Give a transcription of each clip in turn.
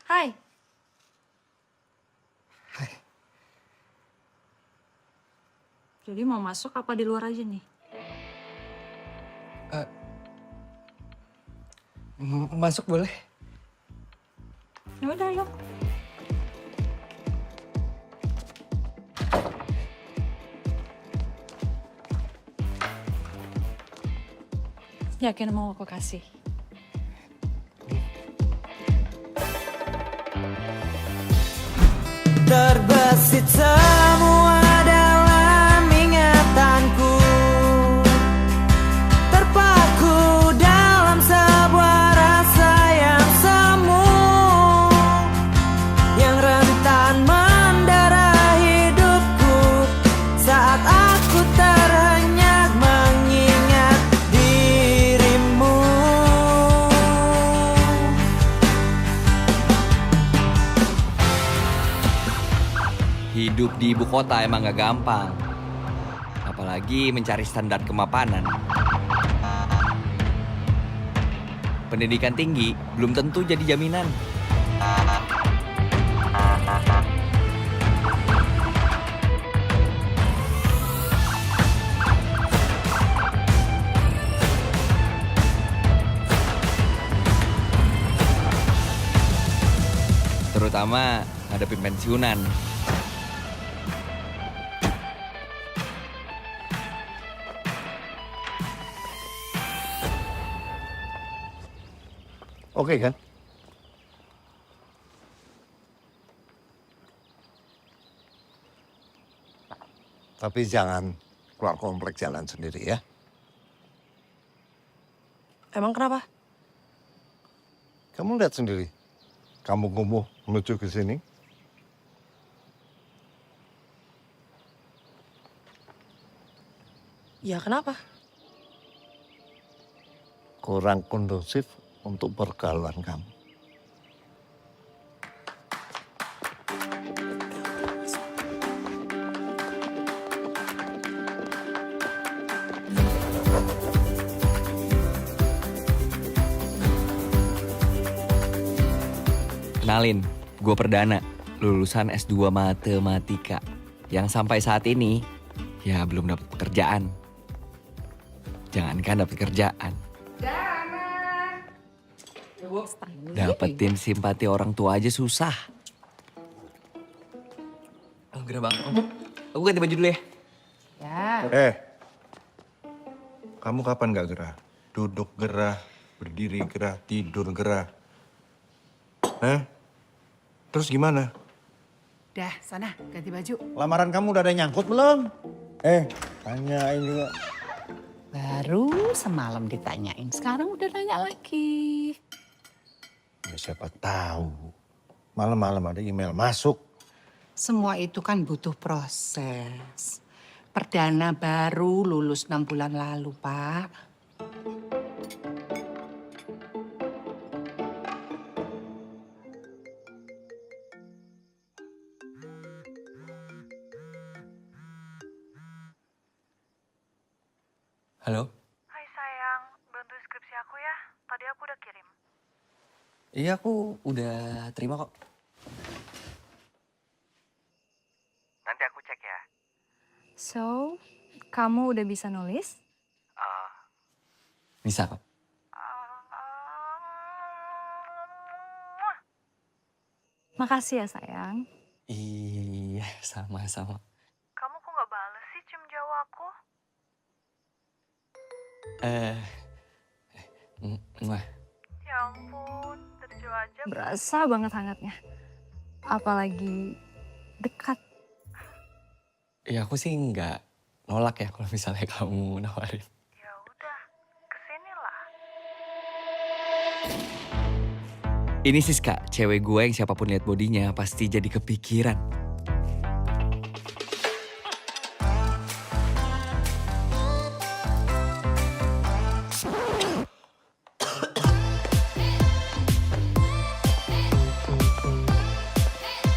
Hai. Hai. Jadi mau masuk apa di luar aja nih? Masuk boleh? Ya udah, yuk. Yakin mau aku kasih? Terbesit semua dalam ingatanku, terpaku dalam sebuah rasa yang semu, yang rentan mendera hidupku saat aku terhenyak mengingat dirimu. Hidup di ibu kota emang gak gampang. Apalagi mencari standar kemapanan. Pendidikan tinggi belum tentu jadi jaminan. Terutama ngadepin pensiunan. Oke kan? Tapi jangan keluar komplek jalan sendiri ya. Emang kenapa? Kamu lihat sendiri. Kamu kumuh menuju ke sini. Ya kenapa? Kurang kondusif untuk pergaulan kamu. Kenalin, gue Perdana, lulusan S2 Matematika. Yang sampai saat ini, ya belum dapat pekerjaan. Jangankan dapat kerjaan. Dapetin simpati orang tua aja susah. Oh, gerah banget. Aku ganti baju dulu ya. Kamu kapan gak gerah? Duduk gerah, berdiri gerah, tidur gerah. Terus gimana? Dah, sana ganti baju. Lamaran kamu udah ada yang nyangkut belum? Tanyain juga. Baru semalam ditanyain, sekarang udah nanya lagi. Ya, siapa tahu. Malam-malam ada email masuk. Semua itu kan butuh proses. Perdana baru lulus 6 bulan lalu, Pak. Halo? Hai sayang, bantu skripsi aku ya. Tadi aku udah kirim. Iya, aku udah terima kok. Nanti aku cek ya. So, kamu udah bisa nulis? Bisa kok. Makasih ya sayang. Iya, sama-sama. Kamu kok gak bales sih cium jauh aku? Mwah. Ya ampun, dari jauh aja. Berasa banget hangatnya. Apalagi dekat. Ya aku sih nggak nolak ya kalau misalnya kamu nawarin. Ya udah, kesini lah. Ini Siska, cewek gue yang siapapun lihat bodinya pasti jadi kepikiran.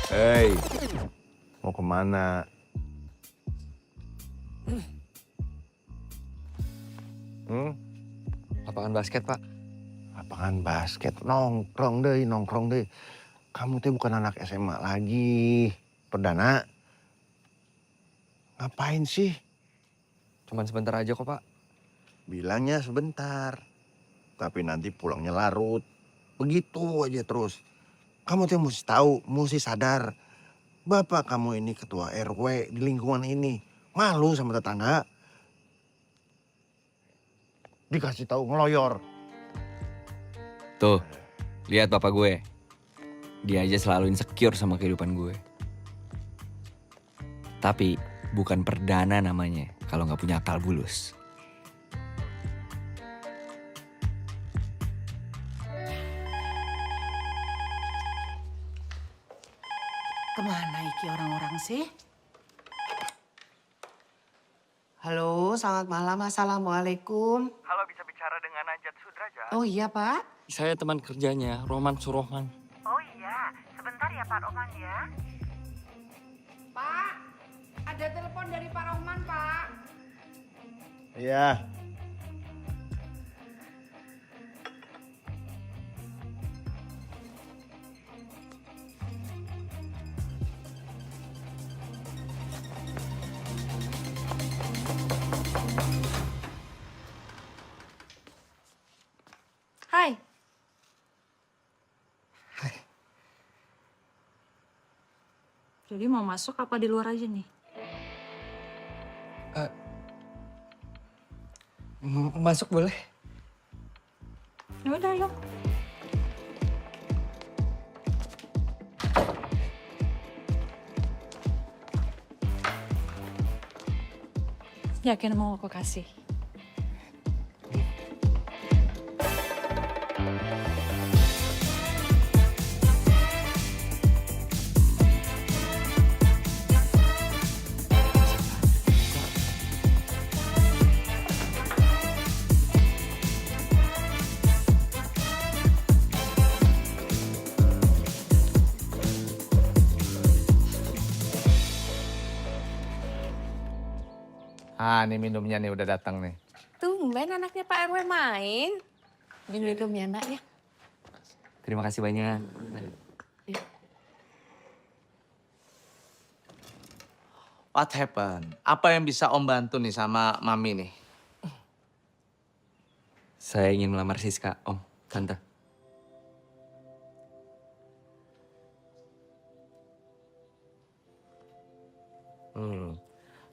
Hei, mau kemana? Lapangan basket, Pak. Lapangan basket, nongkrong deh. Kamu tuh bukan anak SMA lagi. Perdana. Ngapain sih? Cuman sebentar aja kok, Pak. Bilangnya sebentar. Tapi nanti pulangnya larut. Begitu aja terus. Kamu tuh mesti tahu, mesti sadar. Bapak kamu ini ketua RW di lingkungan ini. Malu sama tetangga. Dikasih tahu ngeloyor. Tuh, lihat bapak gue. Dia aja selalu insecure sama kehidupan gue. Tapi bukan perdana namanya kalau nggak punya akal bulus. Kemana iki orang-orang sih? Halo, selamat malam. Assalamualaikum. Halo, bisa bicara dengan Najat Sudraja? Oh iya, Pak. Saya teman kerjanya, Roman Surohman. Oh iya, sebentar ya Pak Roman ya. Pak, ada telepon dari Pak Rohman, Pak. Iya. Hai. Jadi mau masuk apa di luar aja nih? Masuk boleh? Ya udah, yuk. Yakin mau aku kasih? Ah, ini minumnya nih udah datang nih. Tumben anaknya Pak RW main. Minum ya nak ya. Terima kasih banyak. What happened? Apa yang bisa Om bantu nih sama Mami nih? Saya ingin melamar Siska, Om, Tante.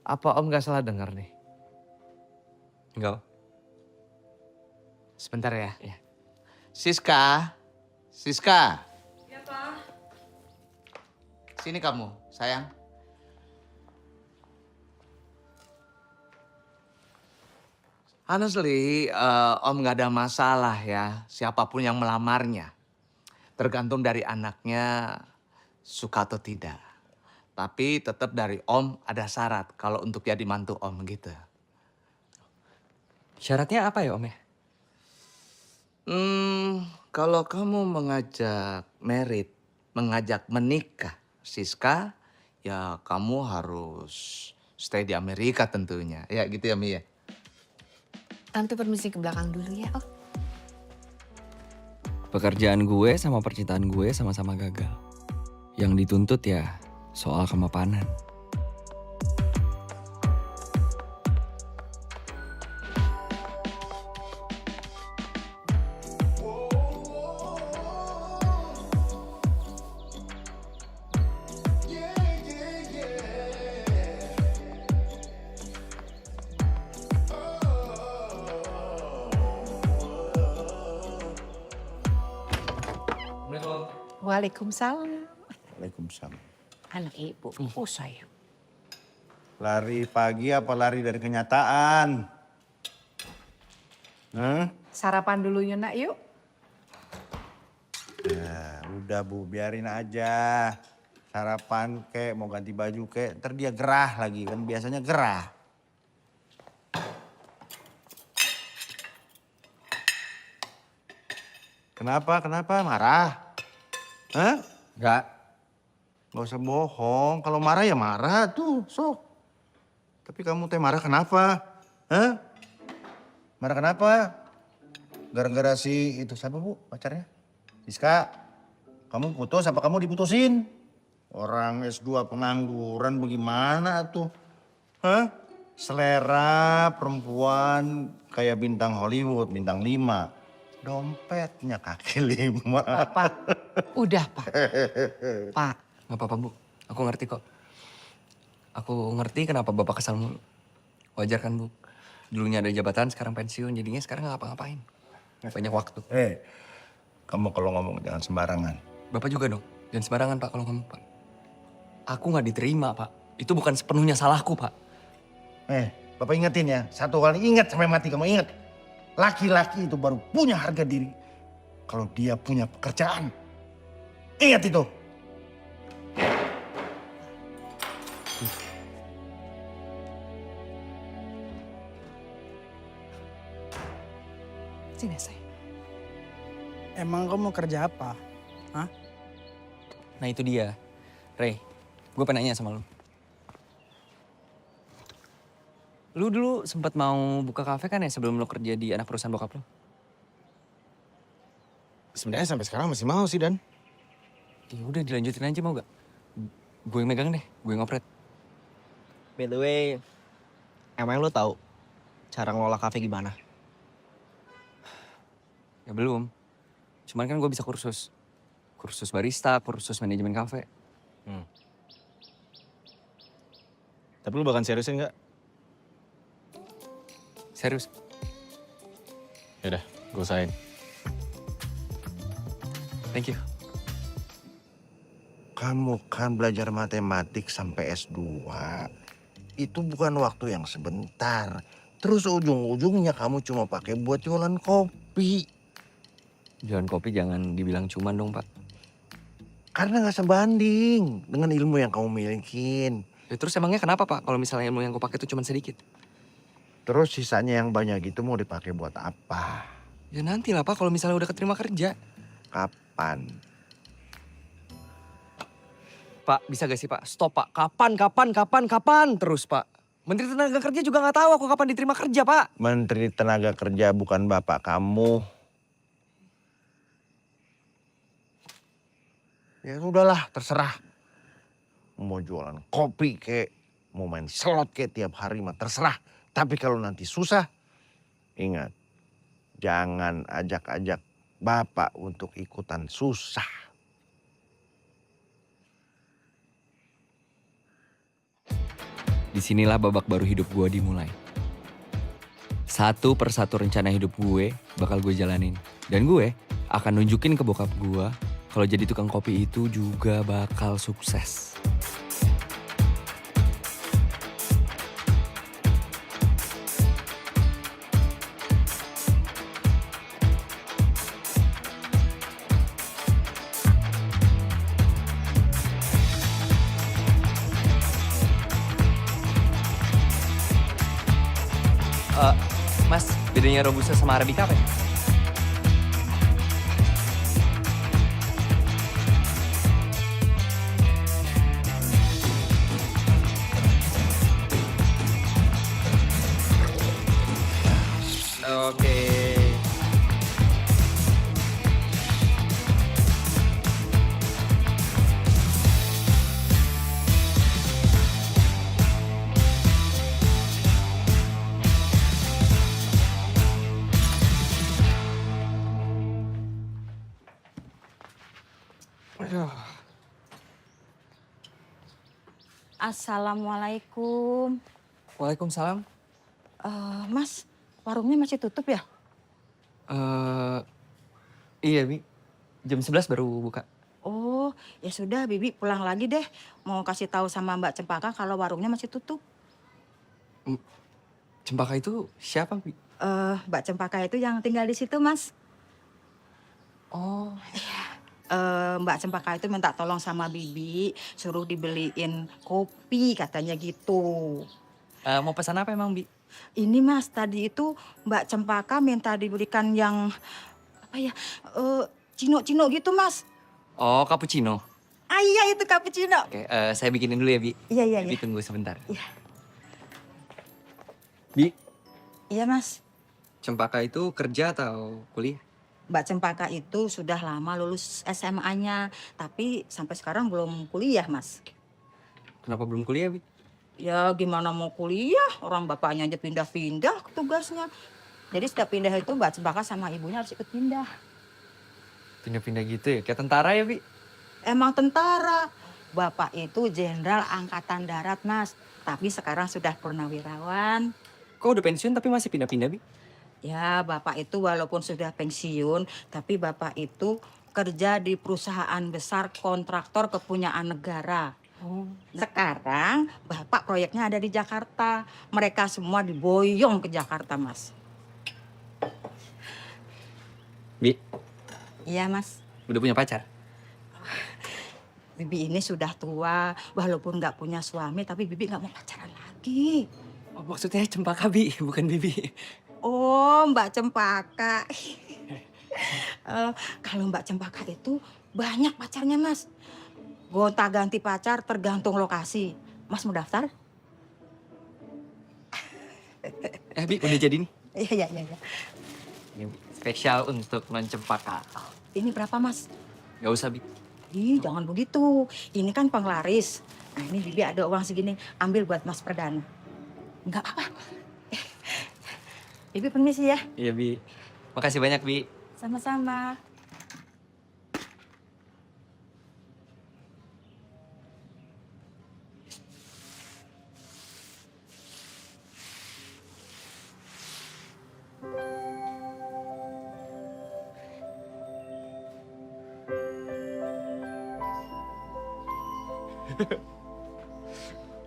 Apa Om gak salah dengar nih? Enggak. Sebentar ya. Iya. Siska. Siska. Ya, Pak. Sini kamu, sayang. Honestly, Om gak ada masalah ya. Siapapun yang melamarnya. Tergantung dari anaknya suka atau tidak. Tapi tetap dari Om ada syarat kalau untuk jadi mantu Om gitu. Syaratnya apa ya, Om ya? Kalau kamu mengajak menikah Siska, ya kamu harus stay di Amerika tentunya. Ya gitu ya Mi ya. Tante permisi ke belakang dulu ya. Oh, Pekerjaan gue sama percintaan gue sama-sama gagal. Yang dituntut ya soal kemapanan. Waalaikumsalam. Waalaikumsalam. Anak ibu. Oh sayang. Lari pagi apa lari dari kenyataan? Hah? Sarapan dulu yuk nak yuk. Ya, udah Bu, biarin aja. Sarapan kek, mau ganti baju kek, ntar dia gerah lagi. Kan biasanya gerah. Kenapa? Marah? Hah? Enggak. Gak usah bohong. Kalau marah ya marah tuh, sok. Tapi kamu teh marah kenapa? Hah? Marah kenapa? Gara-gara si itu siapa Bu pacarnya? Siska. Kamu putus apa kamu diputusin? Orang S2 pengangguran bagaimana tuh? Hah? Selera perempuan kayak bintang Hollywood, bintang 5. Dompetnya kaki 5. Pak, udah Pak. Pak, Gak apa-apa Bu, aku ngerti kok. Aku ngerti kenapa Bapak kesal mulu. Wajar kan Bu? Dulunya ada jabatan, sekarang pensiun, jadinya sekarang gak ngapa-ngapain. Banyak waktu. Kamu kalau ngomong jangan sembarangan. Bapak juga dong, jangan sembarangan Pak kalau ngomong Pak. Aku gak diterima Pak, itu bukan sepenuhnya salahku Pak. Bapak ingetin ya, satu kali ingat sampai mati kamu ingat. Laki-laki itu baru punya harga diri kalau dia punya pekerjaan. Ingat itu. sini saya. Emang kamu kerja apa? Hah? Nah itu dia, Rey, gue pengen nanya sama lu. Lu dulu sempat mau buka kafe kan ya sebelum lu kerja di anak perusahaan bokap lu? Sebenarnya sampai sekarang masih mau sih, Dan. Ya udah dilanjutin aja mau gak? Gue yang megang deh, gue yang operate. By the way, emang lo tahu cara ngelola kafe gimana? Ya belum, cuman kan gue bisa kursus. Kursus barista, kursus manajemen kafe. Tapi lu bahkan seriusin nggak? Serius. Yaudah, gue usahain. Thank you. Kamu kan belajar matematik sampai S2. Itu bukan waktu yang sebentar. Terus ujung-ujungnya kamu cuma pakai buat jualan kopi. Jualan kopi jangan dibilang cuman dong Pak. Karena nggak sebanding dengan ilmu yang kamu milikin. Ya, terus emangnya kenapa Pak kalau misalnya ilmu yang gue pakai itu cuma sedikit? Terus sisanya yang banyak itu mau dipakai buat apa? Ya nanti lah Pak kalau misalnya udah keterima kerja. Kapan? Pak bisa gak sih Pak? Stop Pak. Kapan terus Pak. Menteri Tenaga Kerja juga gak tahu aku kapan diterima kerja Pak. Menteri Tenaga Kerja bukan bapak kamu. Ya sudahlah, terserah. Mau jualan kopi kek, mau main slot kek tiap hari mah terserah. Tapi kalau nanti susah, ingat, jangan ajak-ajak bapak untuk ikutan susah. Disinilah babak baru hidup gue dimulai. Satu persatu rencana hidup gue bakal gue jalanin. Dan gue akan nunjukin ke bokap gue kalau jadi tukang kopi itu juga bakal sukses. Mas, bedanya Robusta sama Arabica apa ya? Oke. Assalamualaikum. Waalaikumsalam. Mas, warungnya masih tutup ya? Iya, Bi. Jam 11 baru buka. Oh, ya sudah, Bibi pulang lagi deh. Mau kasih tahu sama Mbak Cempaka kalau warungnya masih tutup. Cempaka itu siapa, Bi? Mbak Cempaka itu yang tinggal di situ, Mas. Oh. Mbak Cempaka itu minta tolong sama Bibi, suruh dibeliin kopi katanya gitu. Mau pesan apa emang, Bi? Ini Mas, tadi itu Mbak Cempaka minta dibelikan yang apa ya, cino-cino gitu Mas. Oh, cappuccino. Ah iya itu cappuccino. Oke, saya bikinin dulu ya, Bi. Iya. Bi, tunggu sebentar. Iya. Bi, Iya Mas. Cempaka itu kerja atau kuliah? Mbak Cempaka itu sudah lama lulus SMA-nya, tapi sampai sekarang belum kuliah, Mas. Kenapa belum kuliah, Bi? Ya gimana mau kuliah, orang bapaknya aja pindah-pindah tugasnya. Jadi setiap pindah itu Mbak Cempaka sama ibunya harus ikut pindah. Pindah-pindah gitu ya? Kayak tentara ya, Bi? Emang tentara. Bapak itu Jenderal Angkatan Darat, Mas. Tapi sekarang sudah purnawirawan. Kok udah pensiun tapi masih pindah-pindah, Bi? Ya, Bapak itu walaupun sudah pensiun, tapi Bapak itu kerja di perusahaan besar kontraktor kepunyaan negara. Sekarang Bapak proyeknya ada di Jakarta. Mereka semua diboyong ke Jakarta, Mas. Bi, Iya, Mas. udah punya pacar? Bibi ini sudah tua, walaupun nggak punya suami, tapi Bibi nggak mau pacaran lagi. Oh, maksudnya Cempaka, Bi, bukan Bibi. Oh, Mbak Cempaka. Kalau Mbak Cempaka itu banyak pacarnya, Mas. Gonta-ganti pacar tergantung lokasi. Mas mau daftar? Bi, udah jadi nih. Iya. Ini spesial untuk non Cempaka. Ini berapa, Mas? Gak usah, Bi. Ih, jangan begitu. Ini kan penglaris. Nah, ini Bibi ada uang segini. Ambil buat Mas Perdana. Enggak apa-apa. Bibi permisi ya. Iya, Bi. Makasih banyak, Bi. Sama-sama.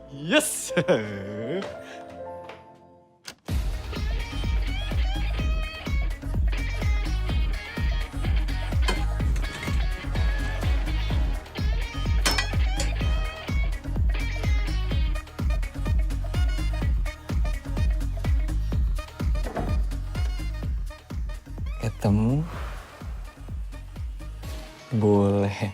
Yes! Ketemu boleh.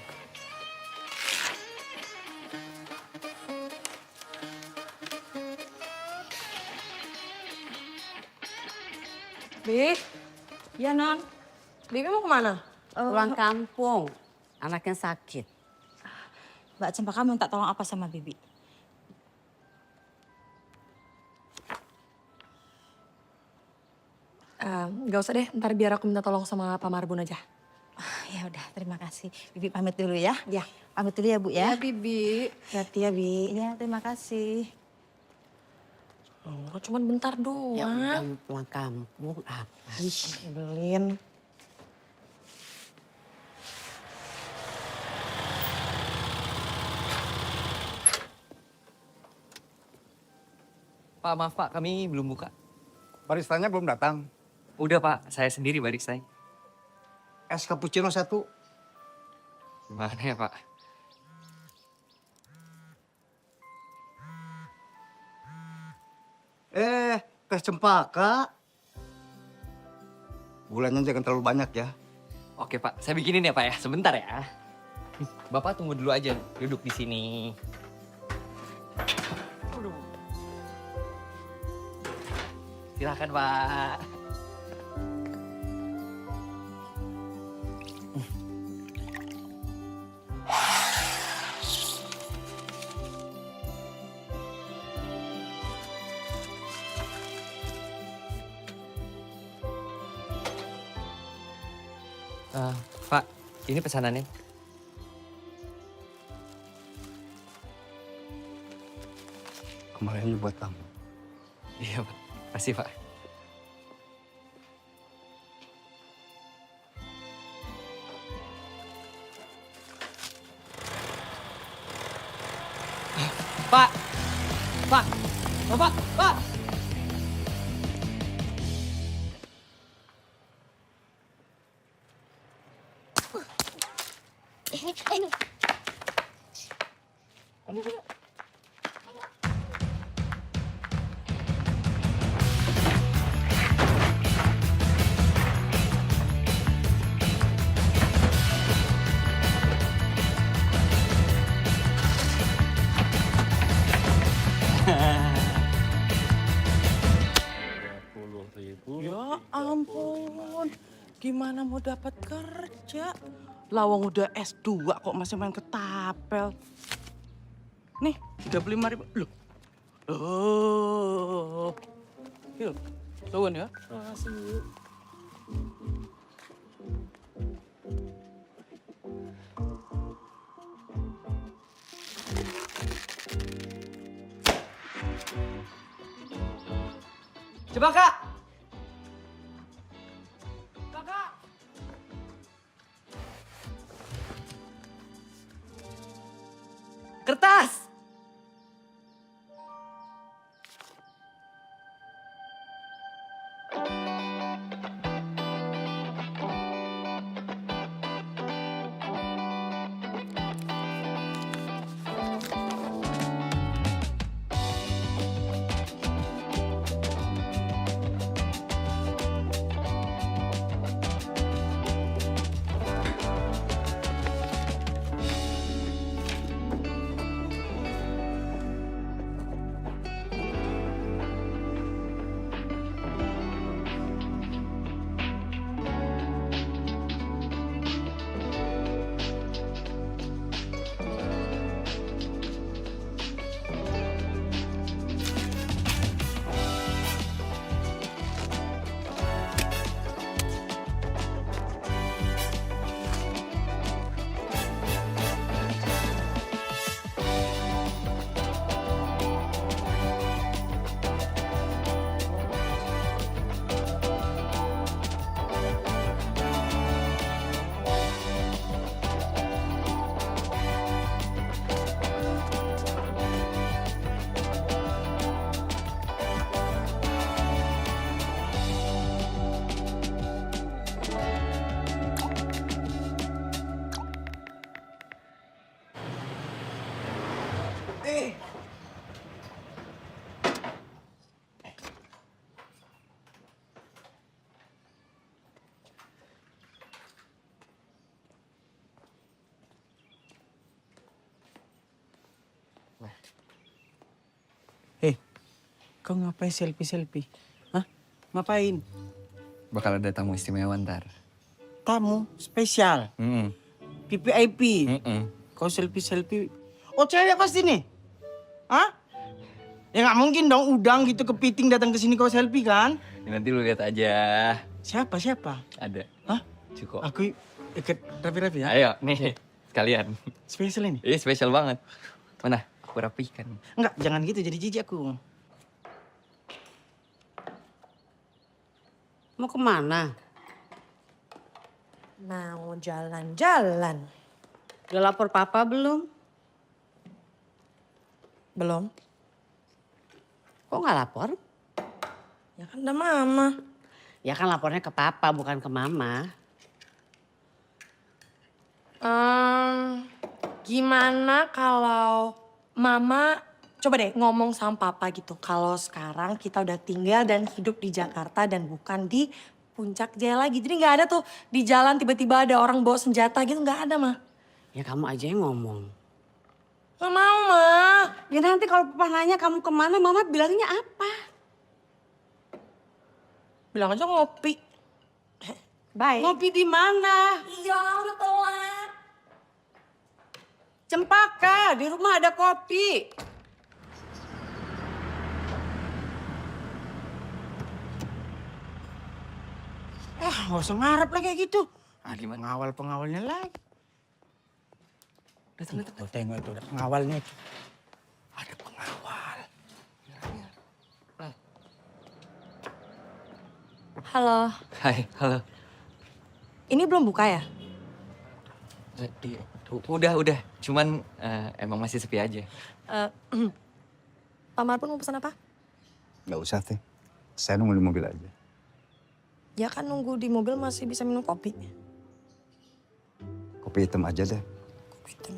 Bi, Ya, Non. Bibi mau kemana? Pulang kampung, anaknya sakit. Mbak Cempaka minta tolong apa sama Bibi? Gak usah deh, ntar biar aku minta tolong sama Pak Marbun aja. Ya udah, terima kasih. Bibi pamit dulu ya. Ya. Pamit dulu ya, Bu ya. Bibi. Hati ya, Bi. Iya, terima kasih. Oh, cuman bentar doang. Ya udah mau pulang kampung apa? Belin. Pak, maaf Pak, kami belum buka. Baristanya belum datang. Udah Pak, saya sendiri baristanya. Es cappuccino 1. Gimana ya Pak? Teh Cempaka. Gulanya jangan terlalu banyak ya. Oke Pak, saya bikinin ya Pak ya, sebentar ya. Bapak tunggu dulu aja, duduk di sini. Silakan Pak. Pak, ini pesanannya. Kembaliannya buat kamu. Iya Pak, kasih Pak. Pak, Pak, Bapak, Pak. Ya ampun, Gimana mau dapat kerja? Lawang udah S2 kok masih main ketapel. Nih, 35.000. Loh. Oh. Yuk, tungguin ya. Makasih. Coba Kak. Kertas. Kau ngapain selfie-selfie? Hah? Ngapain? Bakal ada tamu istimewa ntar. Tamu spesial. PPIP. Kau selfie-selfie. Oh cewek pasti nih? Hah? Ya nggak mungkin dong udang gitu kepiting datang ke sini kau selfie kan? Ya, nanti lu lihat aja. Siapa? Ada. Hah? Cukup. Aku ikut rapi-rapi ya? Ayo, nih sekalian. Spesial ini? Iya, spesial banget. Mana? Aku rapikan. Enggak, jangan gitu jadi jijik aku. Mau kemana? Mau jalan-jalan. Udah lapor papa belum? Belum. Kok nggak lapor? Ya kan ada mama. Ya kan lapornya ke papa bukan ke mama. Gimana kalau mama coba deh ngomong sama papa gitu. Kalau sekarang kita udah tinggal dan hidup di Jakarta dan bukan di Puncak Jaya lagi. Jadi nggak ada tuh di jalan tiba-tiba ada orang bawa senjata gitu, nggak ada mah. Ya kamu aja yang ngomong. Nggak mau mah. Ya nanti kalau papa nanya kamu kemana, mama bilangnya apa? Bilang aja ngopi. Baik. Ngopi di mana? Iya udah telat. Cempaka, di rumah ada kopi. Nggak usah ngarep lah kayak gitu. Gimana? Pengawal-pengawalnya lagi. Tuh, tengok itu, pengawalnya itu. Ada pengawal. Halo. Hai, halo. Ini belum buka ya? Udah. Cuman emang masih sepi aja. Pak Marpun mau pesan apa? Nggak usah, Teh. Saya nunggu di mobil aja. Ya kan nunggu di mobil masih bisa minum kopi. Kopi hitam aja deh. Kopi hitam.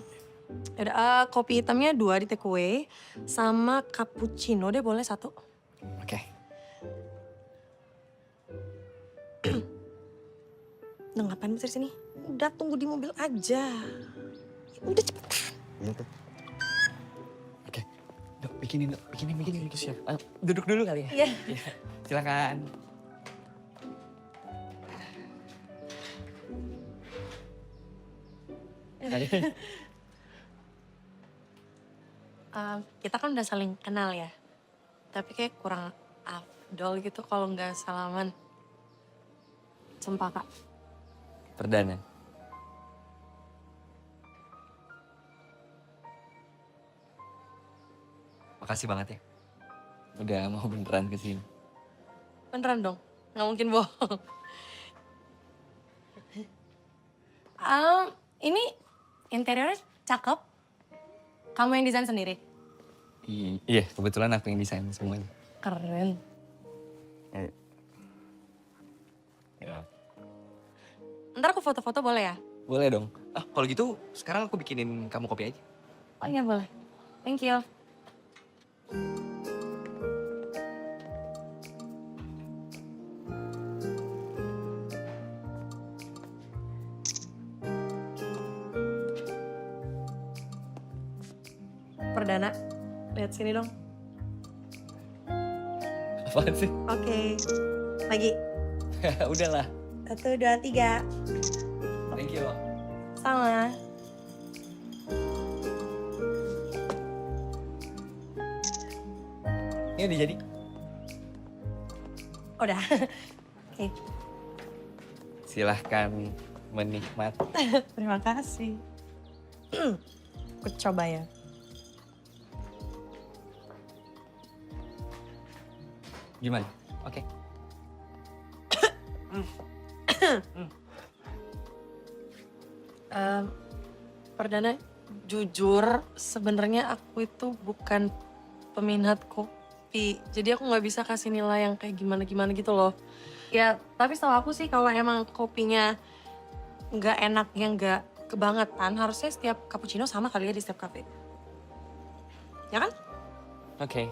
Yaudah, kopi hitamnya 2 di take away. Sama cappuccino deh boleh 1. Oke. Udah ngapain masih di sini? Udah tunggu di mobil aja. Udah cepetan. Iya, Teh. Oke. Dok, bikinin. Siap. Duduk dulu kali ya? Iya. Silakan. Kita kan udah saling kenal ya. Tapi kayak kurang afdol gitu kalau nggak salaman. Cempaka. Perdana. Makasih banget ya. Udah mau beneran kesini. Beneran dong, nggak mungkin bohong. Ini interiornya cakep. Kamu yang desain sendiri? Iya, kebetulan aku yang desain semuanya. Keren. Ya. Ntar aku foto-foto boleh ya? Boleh dong. Kalau gitu sekarang aku bikinin kamu kopi aja. Oh iya boleh. Thank you. Perdana, lihat sini dong. Apaan sih? Oke, lagi. Udahlah. 1, 2, 3. Thank you. Sama. Ini udah jadi. Udah. Oke. Silahkan menikmati. Terima kasih. Aku coba ya. Gimana? Oke. Perdana, jujur sebenarnya aku itu bukan peminat kopi. Jadi aku nggak bisa kasih nilai yang kayak gimana-gimana gitu loh. Ya, tapi setahu aku sih kalau emang kopinya nggak enak yang nggak kebangetan, harusnya setiap cappuccino sama kali ya di setiap cafe. Ya kan? Oke.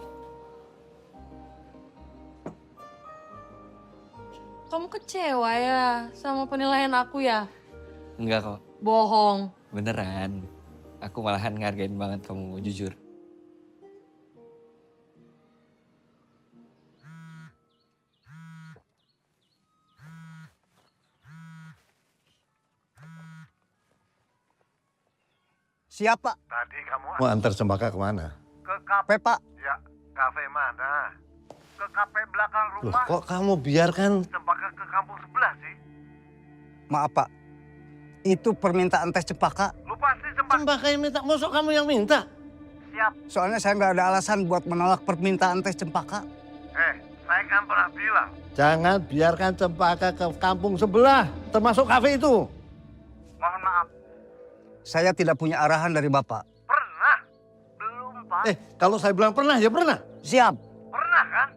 Kamu kecewa ya sama penilaian aku ya? Enggak kok. Bohong. Beneran. Aku malahan ngargain banget kamu jujur. Siapa? Tadi kamu Mau antar Cempaka kemana? ke kafe, Pak. Ya, kafe mana? Ke kafe belakang Loh, rumah. kok kamu biarkan? Cempaka ke kampung sebelah sih. Maaf Pak, itu permintaan teh Cempaka. Lu pasti Cempaka. Cempaka yang minta, masuk kamu yang minta? Siap. Soalnya saya nggak ada alasan buat menolak permintaan teh Cempaka. Saya kan pernah bilang. Jangan biarkan Cempaka ke kampung sebelah, termasuk kafe itu. Mohon maaf. Saya tidak punya arahan dari Bapak. Pernah? Belum, Pak. Kalau saya bilang pernah, ya pernah. Siap. Pernah kan?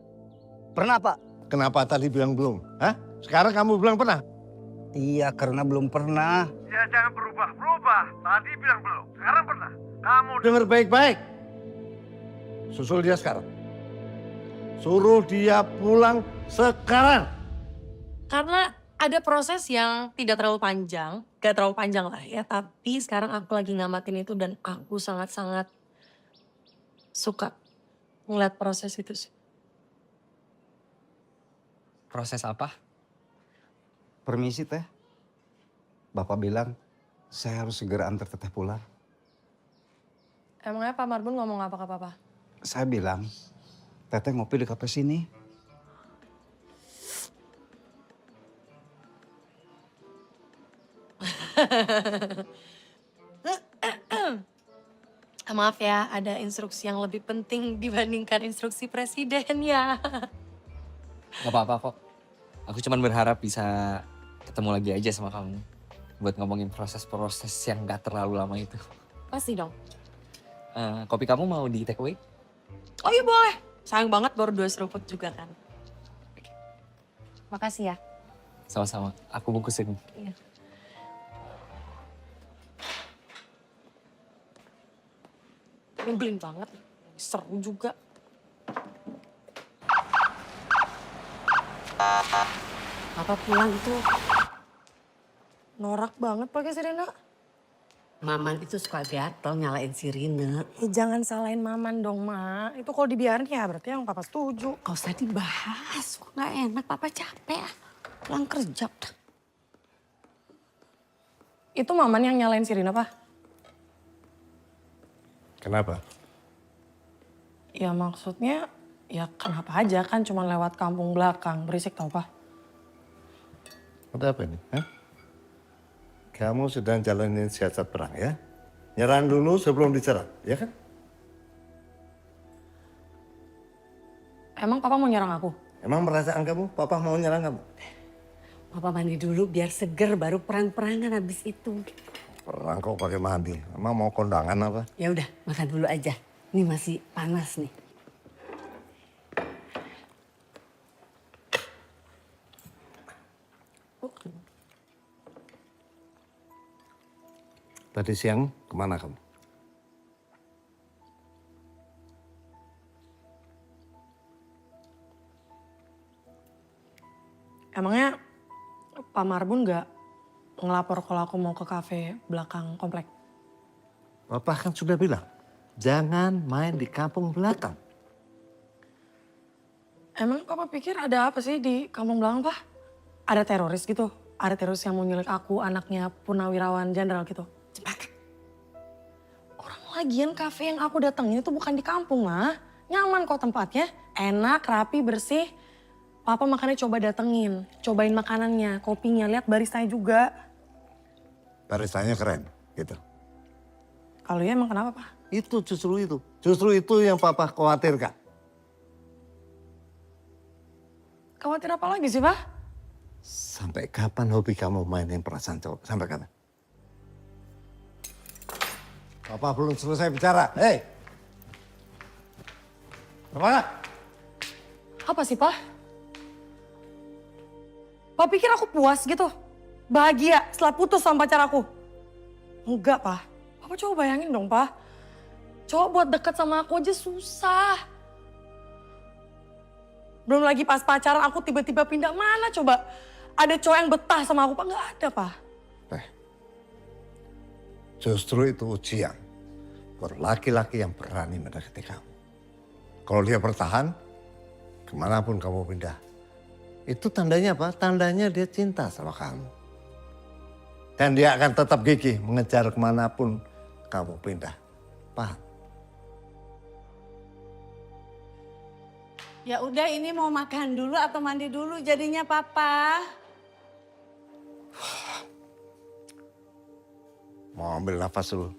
Pernah Pak? Kenapa tadi bilang belum? Hah? Sekarang kamu bilang pernah? Iya, karena belum pernah. Ya jangan berubah-berubah. Tadi bilang belum. Sekarang pernah. Kamu Dengar baik-baik. Susul dia sekarang. Suruh dia pulang sekarang. Karena ada proses yang tidak terlalu panjang, gak terlalu panjang lah ya. Tapi sekarang aku lagi ngamatin itu dan aku sangat-sangat suka ngeliat proses itu sih. Proses apa? Permisi teh. Bapak bilang saya harus segera antar teteh pulang. Emangnya Pak Marbun ngomong apa ke Papa? Saya bilang, teteh ngopi di kafe sini. Maaf ya, ada instruksi yang lebih penting dibandingkan instruksi presiden ya. Gak apa-apa kok. Aku cuman berharap bisa ketemu lagi aja sama kamu. Buat ngomongin proses-proses yang gak terlalu lama itu. Pasti dong. Kopi kamu mau di take away? Oh iya boleh. Sayang banget baru 2 seruput juga kan. Makasih ya. Sama-sama. Aku bungkusin. Iya. Nyebelin banget. Seru juga. Papa pulang itu norak banget pakai sirena. Maman itu suka gatel nyalain sirine. Jangan salahin Maman dong, Ma. Itu kalau dibiarin ya berarti yang Papa setuju. Gak usah dibahas, kok gak enak. Papa capek ah. Pulang kerja. Itu Maman yang nyalain sirine, Pak? Kenapa? Ya maksudnya, ya kenapa aja kan cuma lewat kampung belakang, berisik tau Pak. Ada apa ini? Hah? Kamu sedang jalanin siasat perang ya? Nyerang dulu sebelum diserang, ya kan? Emang Papa mau nyerang aku? Emang perasaan kamu, papa mau nyerang kamu? Papa mandi dulu biar seger baru perang-perangan habis itu. Perang kok pakai mandi? Emang mau kondangan apa? Ya udah, makan dulu aja. Ini masih panas nih. Tadi siang kemana kamu? Emangnya Pak Marbun nggak ngelapor kalau aku mau ke kafe belakang komplek? Papa kan sudah bilang, jangan main di kampung belakang. Emang Papa pikir ada apa sih di kampung belakang, Pak? Ada teroris gitu? Ada teroris yang mau nyulik aku, anaknya Purnawirawan Jenderal gitu? Cepat. Orang lagian kafe yang aku datengin itu bukan di kampung, mah. Nyaman kok tempatnya. Enak, rapi, bersih. Papa makanya coba datengin. Cobain makanannya, kopinya. Lihat baristanya juga. Baristanya keren, gitu. Kalau ya emang kenapa, Pak? Itu justru itu. Justru itu yang papa khawatirkan. Khawatir apa lagi sih, Pak? Sampai kapan hobi kamu mainin perasaan cowok? Sampai kapan? Papa belum selesai bicara. Hei! Kemana? Apa sih, Pak? Pak pikir aku puas gitu? Bahagia setelah putus sama pacar aku? Enggak, Pak. Papa coba bayangin dong, Pak. Coba buat deket sama aku aja susah. Belum lagi pas pacaran aku tiba-tiba pindah mana coba. Ada cowok yang betah sama aku, Pak. Nggak ada, Pak. Justru itu ujian buat laki-laki yang berani mendekati kamu. Kalau dia bertahan, kemanapun kamu pindah. Itu tandanya apa? Tandanya dia cinta sama kamu. Dan dia akan tetap gigih mengejar kemanapun kamu pindah. Paham? Ya udah ini mau makan dulu atau mandi dulu jadinya Papa. Mau ambil nafas dulu.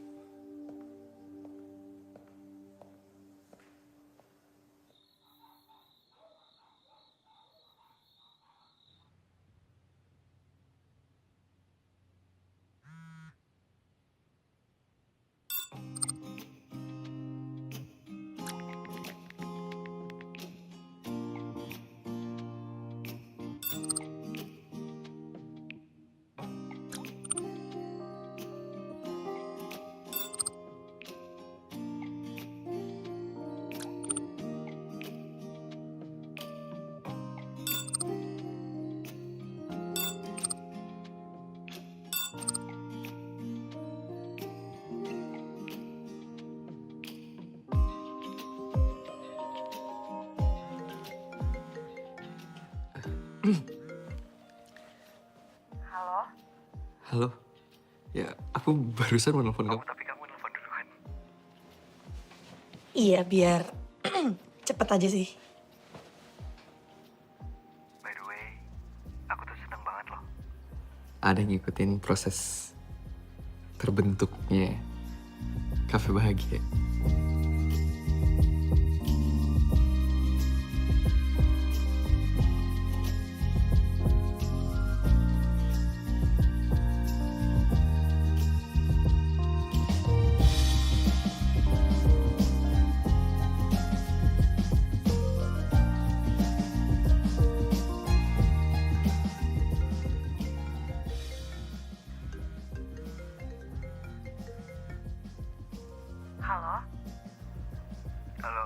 Halo? Halo? Ya, aku barusan mau nelfon kamu. Tapi kamu nelfon duluan. Iya, biar cepet aja sih. By the way, aku tuh seneng banget loh. Ada yang ngikutin proses terbentuknya Kafe Bahagia. Halo? Halo?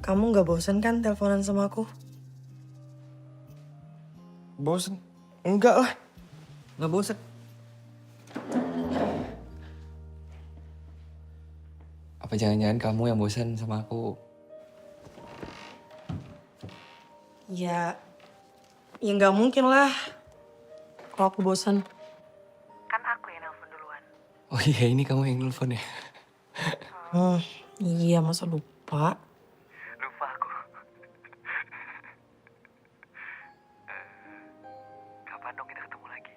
Kamu nggak bosan kan teleponan sama aku? Bosen? Enggak lah. Nggak bosen. Apa jangan-jangan kamu yang bosan sama aku? Ya nggak mungkin lah. Kalau aku bosan. Kan aku yang nelfon duluan. Oh iya, ini kamu yang nelfon ya? Iya, masa lupa? Lupa aku. Kapan dong kita ketemu lagi?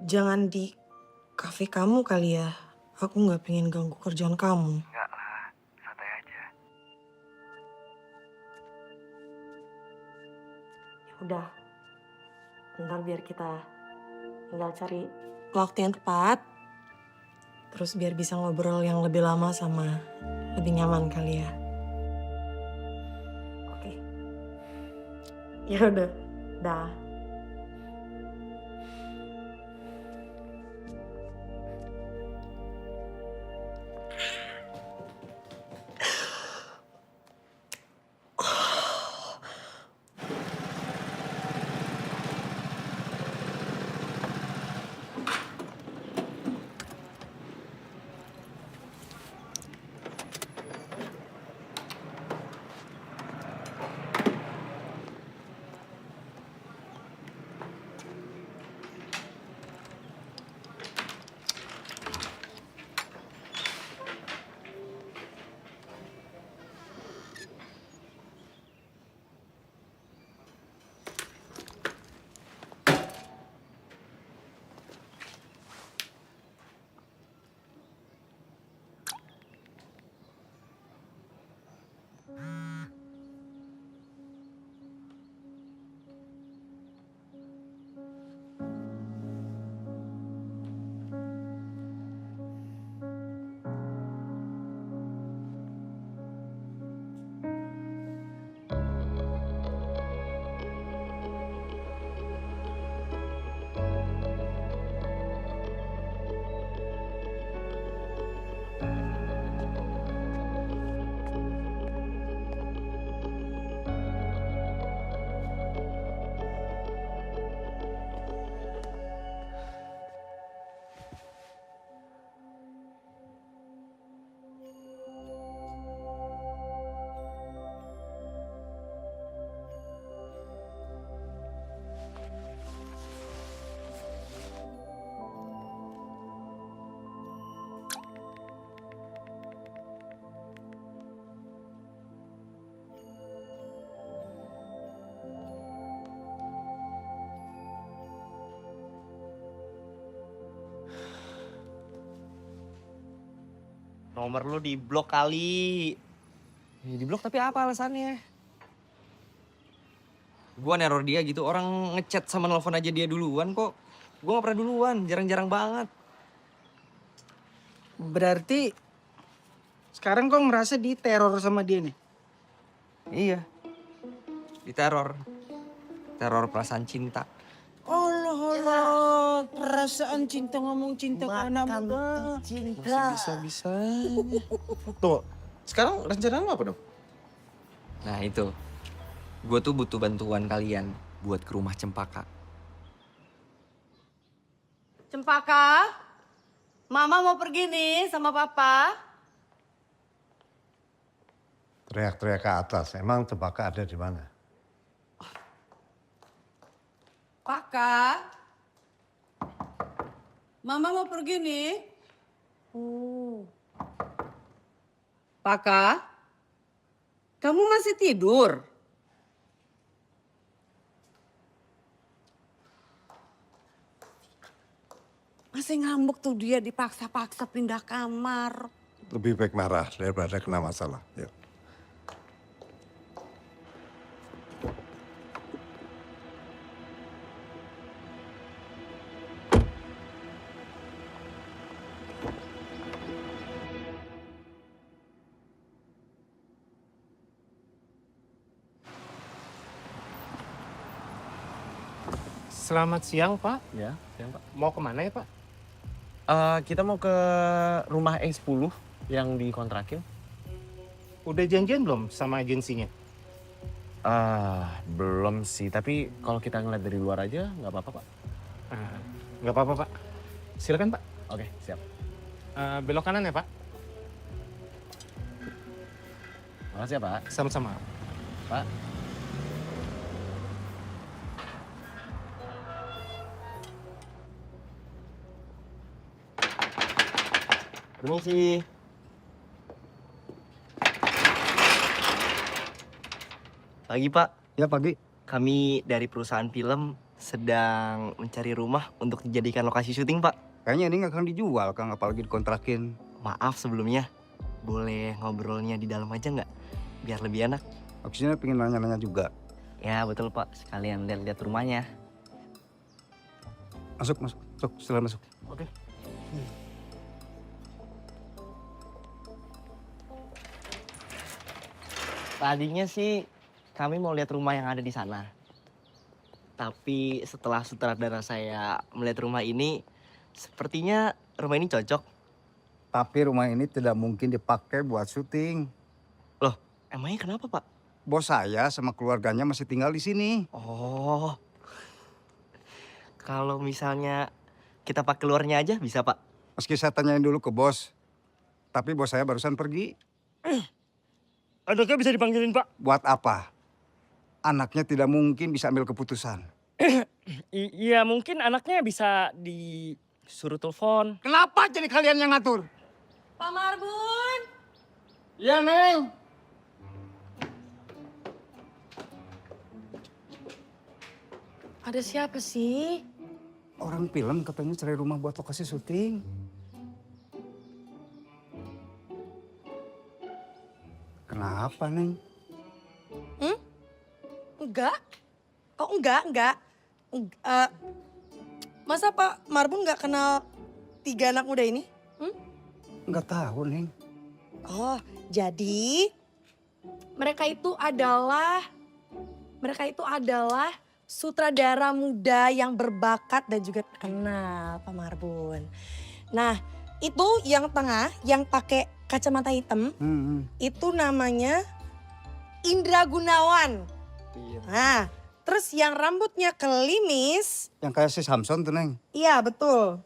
Jangan di kafe kamu kali ya. Aku nggak pengen ganggu kerjaan kamu. Enggak lah, santai aja. Ya udah, bentar biar kita tinggal cari waktu yang tepat. Terus biar bisa ngobrol yang lebih lama sama lebih nyaman kali ya. Oke. Ya udah, dah. Nomor lu di blok kali. Ya, di blok tapi apa alasannya? Gua neror dia gitu, orang ngechat sama nelfon aja dia duluan kok. Gua gak pernah duluan, jarang-jarang banget. Berarti sekarang kau ngerasa diteror sama dia nih? Iya, diteror. Teror perasaan cinta. Allah, perasaan cinta ngomong cinta ke anak muda. Cinta. Bisa-bisa. Tuh, sekarang rencana lu apa dong? Nah itu, gue tuh butuh bantuan kalian buat ke rumah Cempaka. Cempaka, Mama mau pergi nih sama Papa. Teriak-teriak ke atas. Emang Cempaka ada di mana? Paka, Mama mau pergi nih. Paka, kamu masih tidur? Masih ngambek tuh dia dipaksa-paksa pindah kamar. Lebih baik marah daripada kena masalah. Yuk. Selamat siang, Pak. Ya, siang Pak. Mau kemana ya, Pak? Kita mau ke rumah E10 yang dikontrakin. Udah janjian belum sama agensinya? Belum sih, tapi kalau kita ngeliat dari luar aja nggak apa-apa, Pak. Nggak apa-apa, Pak. Silakan, Pak. Oke, siap. Belok kanan ya, Pak? Makasih ya, Pak. Sama-sama. Pak. Permisi. Pagi, Pak. Ya, pagi. Kami dari perusahaan film sedang mencari rumah untuk dijadikan lokasi syuting, Pak. Kayaknya ini nggak akan dijual, Kang, apalagi dikontrakin. Maaf sebelumnya. Boleh ngobrolnya di dalam aja nggak? Biar lebih enak. Maksudnya pengen nanya-nanya juga. Ya, betul, Pak. Sekalian lihat-lihat rumahnya. Masuk, silakan masuk. Oke. Tadinya sih kami mau lihat rumah yang ada di sana. Tapi setelah sutradara saya melihat rumah ini, sepertinya rumah ini cocok. Tapi rumah ini tidak mungkin dipakai buat syuting. Loh, emangnya kenapa, Pak? Bos saya sama keluarganya masih tinggal di sini. Oh. Kalau misalnya kita pakai luarnya aja bisa, Pak? Meski saya tanyain dulu ke bos. Tapi bos saya barusan pergi. Anaknya bisa dipanggilin, Pak? Buat apa? Anaknya tidak mungkin bisa ambil keputusan. Iya, mungkin anaknya bisa disuruh telepon. Kenapa jadi kalian yang ngatur? Pak Marbun. Iya, Neng. Ada siapa sih? Orang film katanya cari rumah buat lokasi syuting. Kenapa, Neng? Enggak. Oh, enggak. Masa Pak Marbun nggak kenal 3 anak muda ini? Nggak tahu, Neng. Oh, jadi mereka itu adalah sutradara muda yang berbakat dan juga terkenal, Pak Marbun. Nah, itu yang tengah, yang pakai kacamata hitam, itu namanya Indra Gunawan. Nah, terus yang rambutnya kelimis. Yang kayak si Samson tuh, Neng. Iya, betul.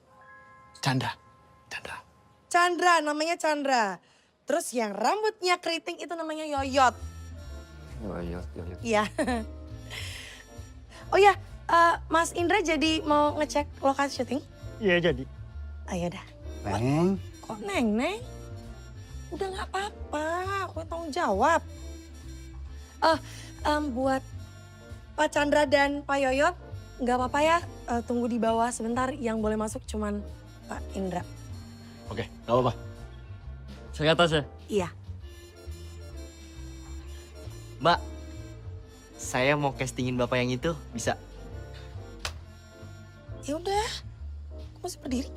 Chandra. Chandra, namanya Chandra. Terus yang rambutnya keriting itu namanya Yoyot. Yoyot. Iya. Oh ya, Mas Indra jadi mau ngecek lokasi syuting? Iya, jadi. Ayo dah. Neng. Kok Neng? Udah nggak apa-apa, aku tanggung jawab. Buat Pak Chandra dan Pak Yoyot, nggak apa-apa ya, tunggu di bawah sebentar. Yang boleh masuk cuman Pak Indra. Oke, nggak apa-apa. Saya ke atas ya? Iya. Mbak, saya mau castingin Bapak yang itu, bisa? Ya udah, aku masih berdiri.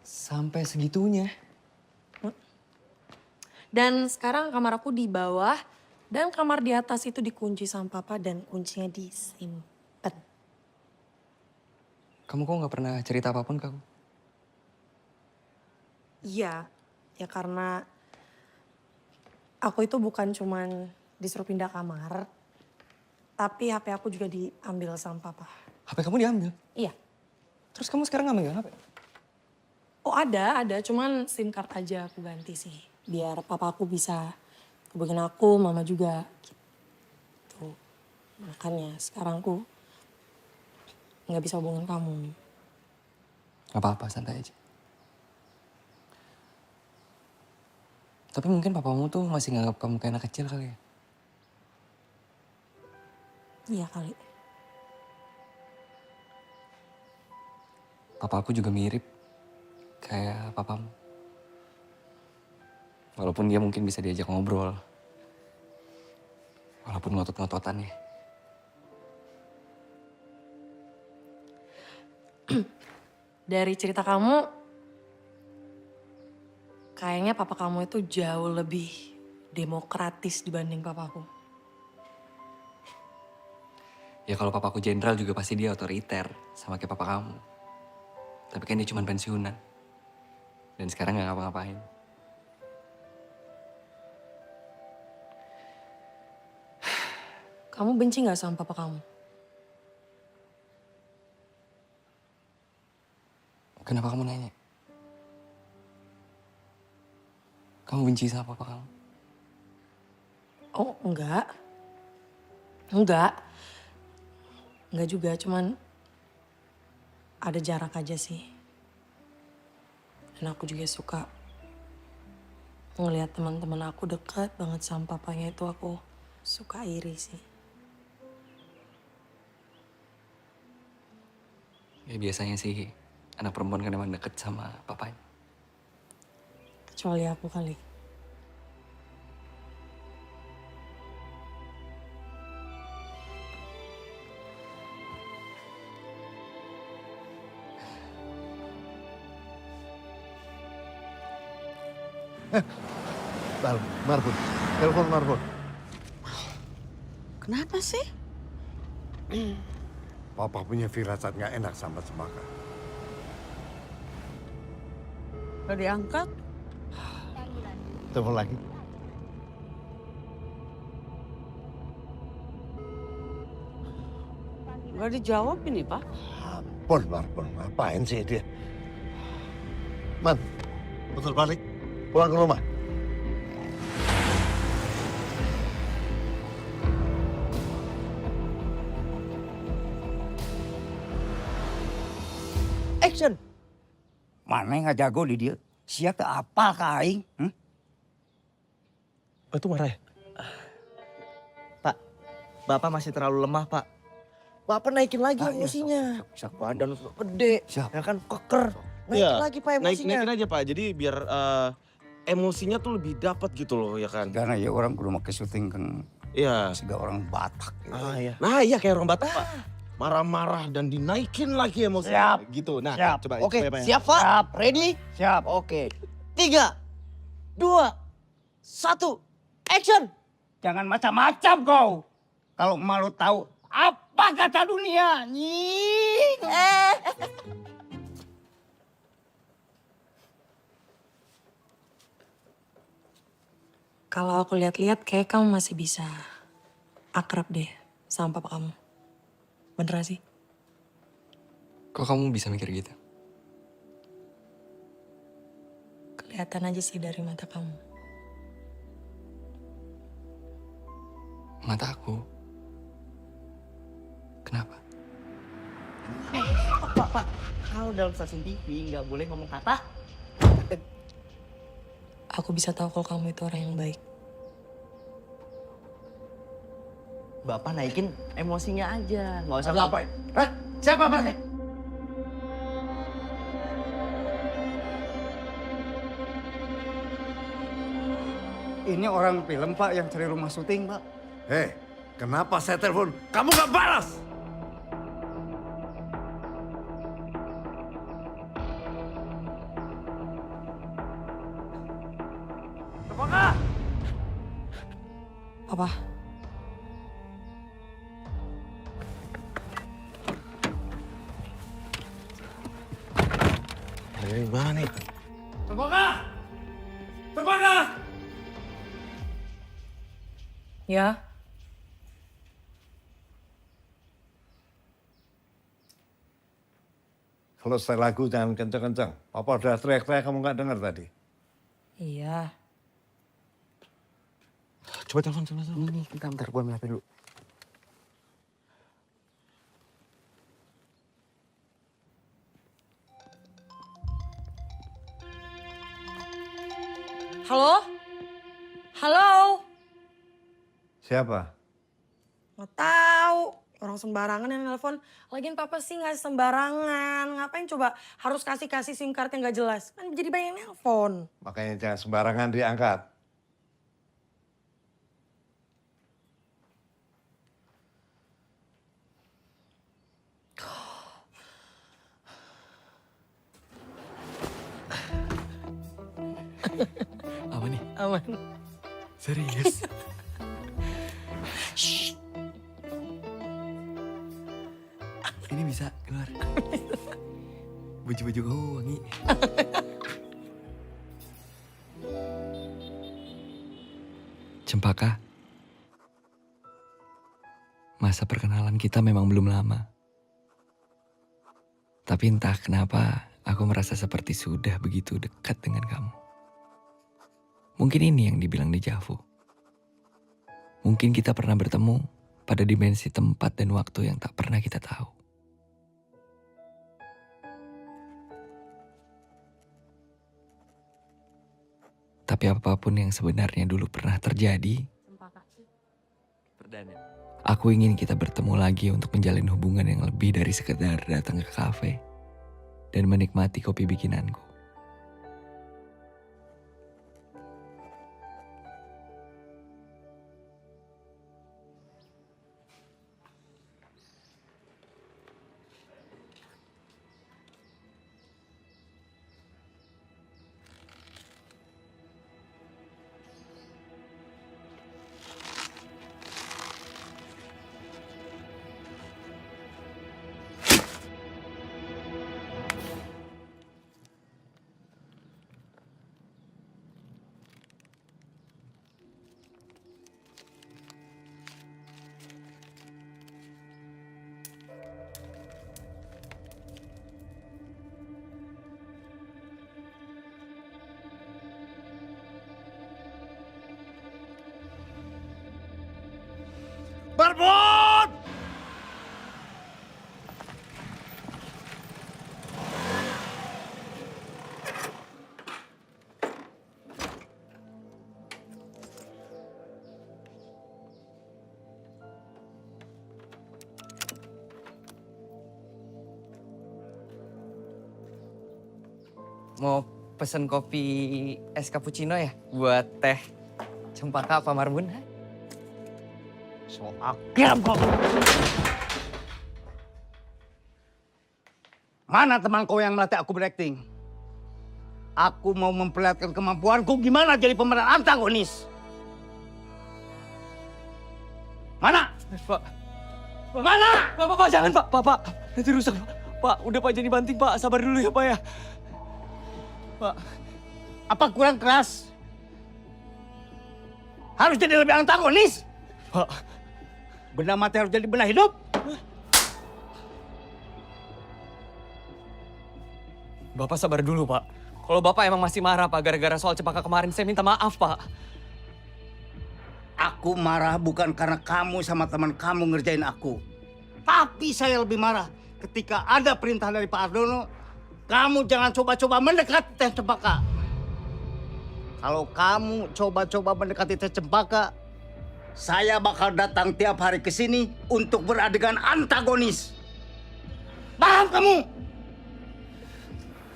Sampai segitunya. Dan sekarang kamar aku di bawah dan kamar di atas itu dikunci sama Papa dan kuncinya disimpan. Kamu kok nggak pernah cerita apapun ke aku? Iya, ya karena aku itu bukan cuman disuruh pindah kamar, tapi HP aku juga diambil sama Papa. HP kamu diambil? Iya. Terus kamu sekarang nggak megang HP? Oh ada, cuman SIM card aja aku ganti sih. Biar papa aku bisa hubungin aku, mama juga gitu. Makanya sekarang aku nggak bisa hubungin kamu. Gak apa-apa, santai aja. Tapi mungkin papamu tuh masih nganggap kamu kayak anak kecil kali ya? Iya kali. Papa aku juga mirip kayak papamu. Walaupun dia mungkin bisa diajak ngobrol. Walaupun ngotot-ngototannya. Dari cerita kamu, kayaknya papa kamu itu jauh lebih demokratis dibanding papaku. Ya kalau papaku jenderal juga pasti dia otoriter sama kayak papa kamu. Tapi kan dia cuma pensiunan. Dan sekarang nggak ngapa-ngapain. Kamu benci nggak sama papa kamu? Kenapa kamu nanya? Kamu benci sama papa kamu? Oh enggak. Enggak. Enggak juga, cuman ada jarak aja sih. Dan aku juga suka ngelihat teman-teman aku dekat banget sama papanya itu aku suka iri sih. Ya biasanya sih anak perempuan kan emang deket sama papanya. Kecuali aku kali. Marbun, telepon Marbun. Kenapa sih? Papa punya firasat nggak enak sama Cempaka. Gak diangkat? Telepon lagi. Gak dijawab ini, Pak. Pon, Marbun, ngapain sih dia? Man, betul balik. Pulang ke rumah. Action! Mana yang nggak jago di dia? Siapa apa kain? Itu marah ya? Pak, Bapak masih terlalu lemah, Pak. Bapak naikin lagi emosinya. Badan sudah gede, ya kan keker. Naikin lagi Pak emosinya. Naikin aja Pak, jadi biar emosinya tuh lebih dapat gitu loh ya kan. Karena ya orang kudu make syuting kan. Iya. Sehingga orang Batak. Iya. Nah iya kayak orang Batak Pak. Marah-marah dan dinaikin lagi emosi. Siap. Gitu. Nah Siap. coba. Oke, coba ya, Pak, ya. siap Pak? Siap. Ready? Siap. Oke. 3, 2, 1, action! Jangan macam-macam kau. Kalau malu tahu apa kata dunia. Nying. Kalau aku lihat-lihat kayak kamu masih bisa akrab deh sama papa kamu. Beneran sih? Kok kamu bisa mikir gitu? Kelihatan aja sih dari mata kamu. Mata aku. Kenapa? Pak, kalau dalam stasiun TV nggak boleh ngomong kata. Aku bisa tahu kalau kamu itu orang yang baik. Bapak naikin emosinya aja, nggak usah. Apa? Hah? Siapa Pak? Ini orang film Pak yang cari rumah syuting Pak. Hei, kenapa saya telepon? Kamu nggak balas? Papa, Dari mana nih? Terbangah! Terbangah! ya? Kalau saya lagu jangan kenceng-kenceng. Papa udah teriak-teriak kamu nggak dengar tadi. Iya. Coba telepon sama sama. Ini bentar gue ambil HP dulu. Halo? Halo? Siapa? Nggak tahu. Orang sembarangan yang nelpon. Lagian papa sih nggak sembarangan. Ngapain coba harus kasih SIM card yang nggak jelas? Kan jadi banyak yang nelpon. Makanya jangan sembarangan diangkat. Apa nih? Aman. Serius? Ini bisa keluar. Baju-baju kamu wangi. Cempaka. Masa perkenalan kita memang belum lama. Tapi entah kenapa aku merasa seperti sudah begitu dekat dengan kamu. Mungkin ini yang dibilang deja vu. Mungkin kita pernah bertemu pada dimensi tempat dan waktu yang tak pernah kita tahu. Tapi apapun yang sebenarnya dulu pernah terjadi, aku ingin kita bertemu lagi untuk menjalin hubungan yang lebih dari sekedar datang ke kafe dan menikmati kopi bikinanku. Barbun! Mau pesen kopi es cappuccino ya? Buat teh cempaka apa marbun? So akrab kau. Mana teman kau yang melatih aku berakting? Aku mau memperlihatkan kemampuanku gimana jadi pemeran antagonis. Mana? Pak. Mana? Pak, jangan Pak. Pak. Nanti rusak. Pak, udah Pak jadi banting Pak. Sabar dulu ya Pak ya. Pak. Apa kurang keras? Harus jadi lebih antagonis? Pak. Benda mati harus jadi benda hidup? Bapak sabar dulu Pak. Kalau Bapak emang masih marah Pak gara-gara soal cempaka kemarin, saya minta maaf Pak. Aku marah bukan karena kamu sama teman kamu ngerjain aku. Tapi saya lebih marah ketika ada perintah dari Pak Ardono, kamu jangan coba-coba mendekati teh cempaka. Kalau kamu coba-coba mendekati teh cempaka, saya bakal datang tiap hari ke sini untuk beradegan antagonis. Paham kamu?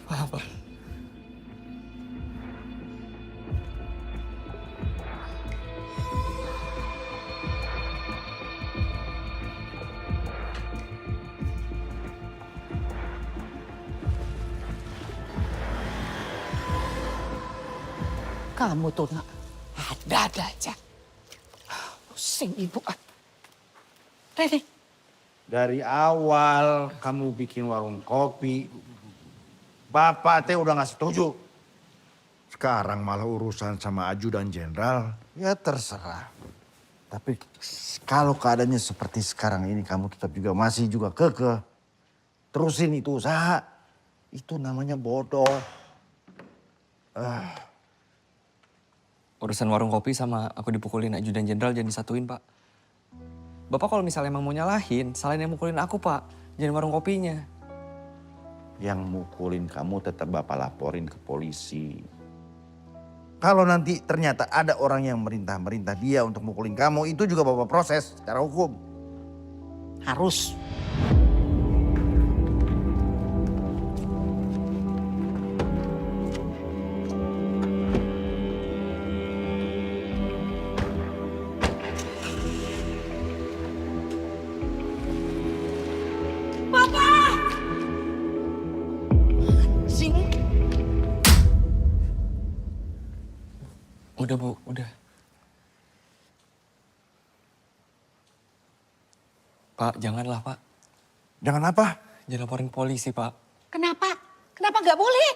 Paham Pak. Kamu tuh nak ada aja. Pusing ibu. Rene. Dari awal kamu bikin warung kopi, Bapak teh udah gak setuju. Sekarang malah urusan sama ajudan jenderal, ya terserah. Tapi kalau keadaannya seperti sekarang ini, kamu tetap juga masih juga kekeh. Terusin itu usaha, itu namanya bodoh. Urusan warung kopi sama aku dipukulin ajudan jenderal jangan disatuin Pak. Bapak kalau misalnya emang mau nyalahin, salahin yang mukulin aku Pak. Jangan warung kopinya. Yang mukulin kamu tetap Bapak laporin ke polisi. Kalau nanti ternyata ada orang yang merintah dia untuk mukulin kamu, itu juga Bapak proses secara hukum. Harus. Udah Bu, udah. Pak, janganlah Pak. Jangan apa? Jangan laporin ke polisi Pak. Kenapa? Kenapa nggak boleh?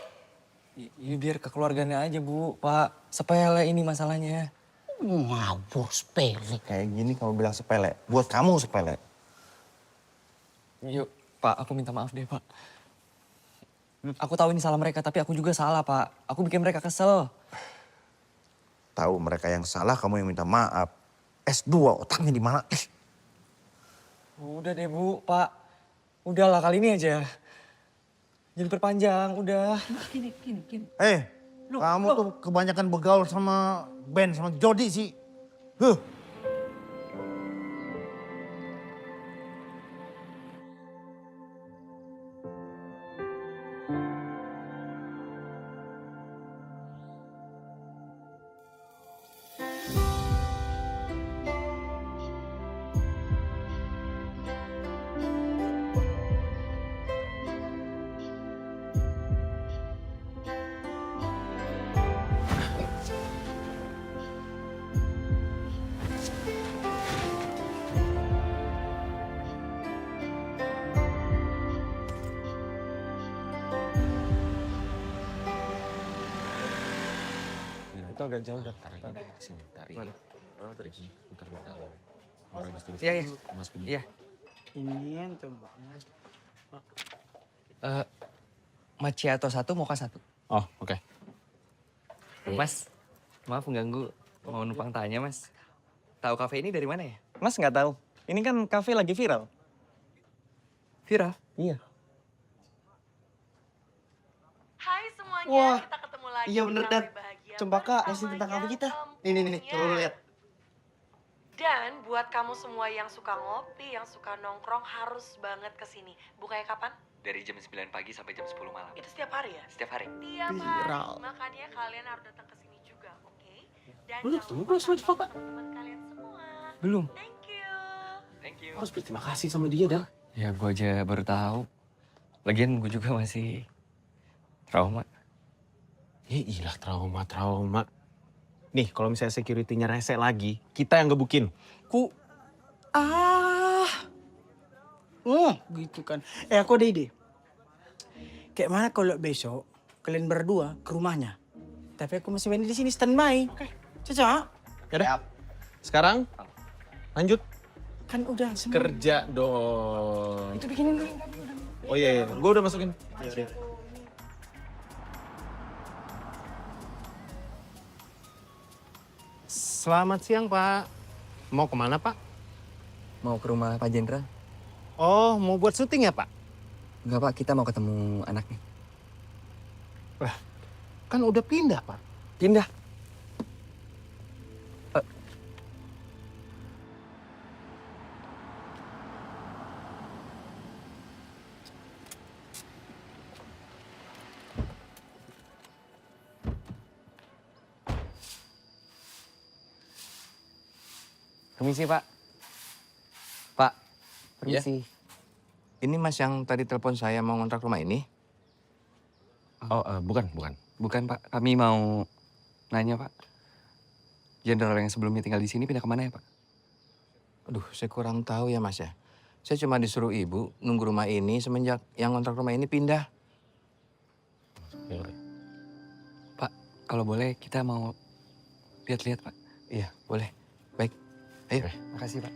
Ya biar ke keluarganya aja Bu, Pak. Sepele ini masalahnya. Ngawur sepele. Kayak gini kamu bilang sepele, buat kamu sepele. Yuk Pak, aku minta maaf deh Pak. Aku tahu ini salah mereka, tapi aku juga salah Pak. Aku bikin mereka kesel. Tahu mereka yang salah, kamu yang minta maaf. S2 otaknya di mana? Udah deh Bu, Pak. Udahlah kali ini aja. Jangan perpanjang, udah. Gini. Kamu tuh kebanyakan begaul sama Ben, sama Jody sih. Itu agak jauh dah. Tarik sini, tarik. Tarik sini, bentar. Iya, iya. Iya. Ini tuh Mbak. Macchiato 1, mocha 1. Oh, oke. Mas, maaf mengganggu. Mau numpang tanya, Mas. Tahu kafe ini dari mana ya? Mas nggak tahu. Ini kan kafe lagi viral. Viral? Iya. Hai semuanya, Wah, kita ketemu lagi. iya bener, di Dan. Kafe Bahagia Cempaka bersama ngasih tentang kafe yang kita. Nih, coba lu lihat. Dan buat kamu semua yang suka ngopi, yang suka nongkrong harus banget kesini. Bukanya kapan? Dari jam 9 pagi sampai jam 10 malam. Itu setiap hari ya? Setiap hari. Tiap Viral. hari. Makanya kalian harus datang ke sini juga, oke? Dan Lu udah ketemu belum sama Cempaka? teman kalian semua. Belum. Thank you. Thank you. Harus berterima kasih sama dia, Dan. Ya, gue aja baru tahu. Lagian gue juga masih trauma. Ya iyalah trauma. Nih, kalau misalnya security-nya rese lagi, kita yang gebukin. Gitu kan. Aku ada ide. Kayak mana kalau besok kalian berdua ke rumahnya. Tapi aku masih main di sini standby. Oke. Cocok? Yaudah. Sekarang lanjut Kan udah semua. kerja dong. Itu bikinin dulu. Oh iya, gue udah masukin. Selamat siang, Pak. Mau kemana, Pak? Mau ke rumah Pak Jenderal? Oh, mau buat syuting ya, Pak? Enggak, Pak. Kita mau ketemu anaknya. Lah, kan udah pindah, Pak. Pindah. Permisi, Pak. Pak, Permisi. ini Mas yang tadi telepon saya mau ngontrak rumah ini? Oh, bukan. Bukan, Pak. Kami mau nanya, Pak. Jenderal yang sebelumnya tinggal di sini pindah kemana ya, Pak? Aduh, saya kurang tahu ya Mas ya. Saya cuma disuruh ibu nunggu rumah ini semenjak yang ngontrak rumah ini pindah. Pak, kalau boleh kita mau lihat-lihat, Pak. Iya, boleh. Baik, ayo. Makasih, Pak.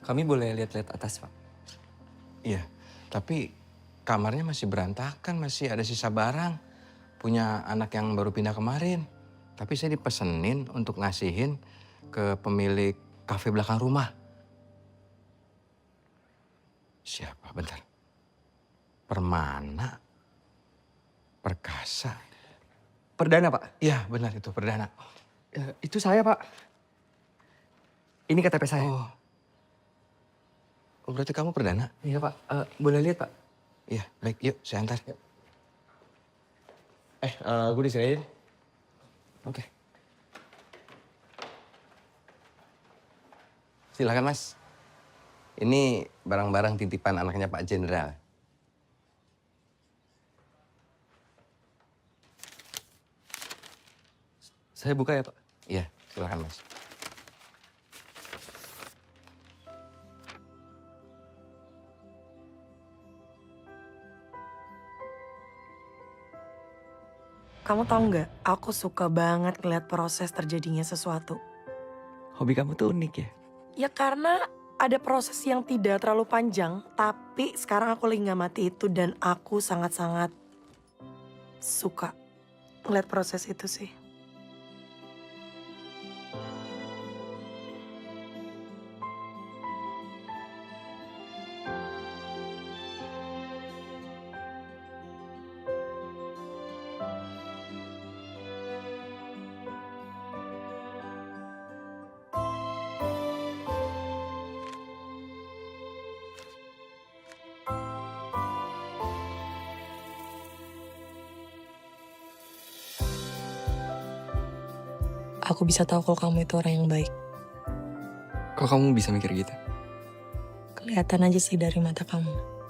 Kami boleh lihat-lihat atas, Pak? Iya, tapi kamarnya masih berantakan, masih ada sisa barang. Punya anak yang baru pindah kemarin. Tapi saya dipesenin untuk ngasihin ke pemilik kafe belakang rumah. Siapa? Bentar. Permana. Perkasa. Perdana, Pak? Iya, benar itu Perdana. Itu saya, Pak. Ini KTP saya. Oh, berarti kamu Perdana? Iya, Pak. Boleh lihat, Pak? Iya, baik. Yuk, saya antar. Gue diserahin. Oke. Silakan, Mas. Ini barang-barang titipan anaknya Pak Jenderal. Saya buka ya, Pak? Iya, silakan, Mas. Kamu tahu nggak, aku suka banget ngeliat proses terjadinya sesuatu. Hobi kamu tuh unik ya? Ya karena ada proses yang tidak terlalu panjang, tapi sekarang aku lagi ngamati itu dan aku sangat-sangat suka ngeliat proses itu sih. aku bisa tahu kalau kamu itu orang yang baik. Kok kamu bisa mikir gitu? Kelihatan aja sih dari mata kamu.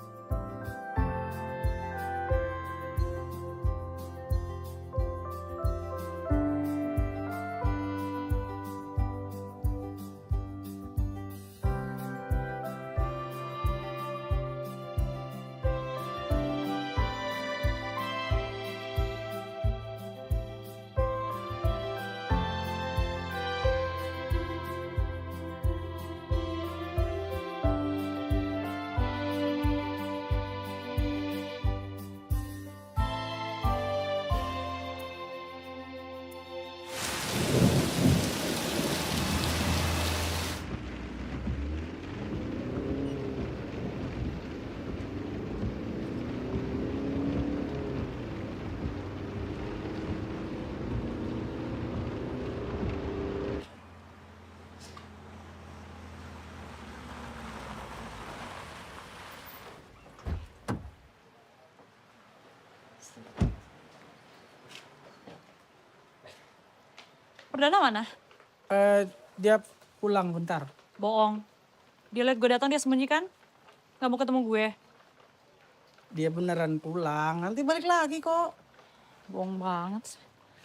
Perdana mana? Dia pulang bentar. Bohong. Dia liat gue datang, dia sembunyikan. Gak mau ketemu gue. Dia beneran pulang, nanti balik lagi kok. Bohong banget sih.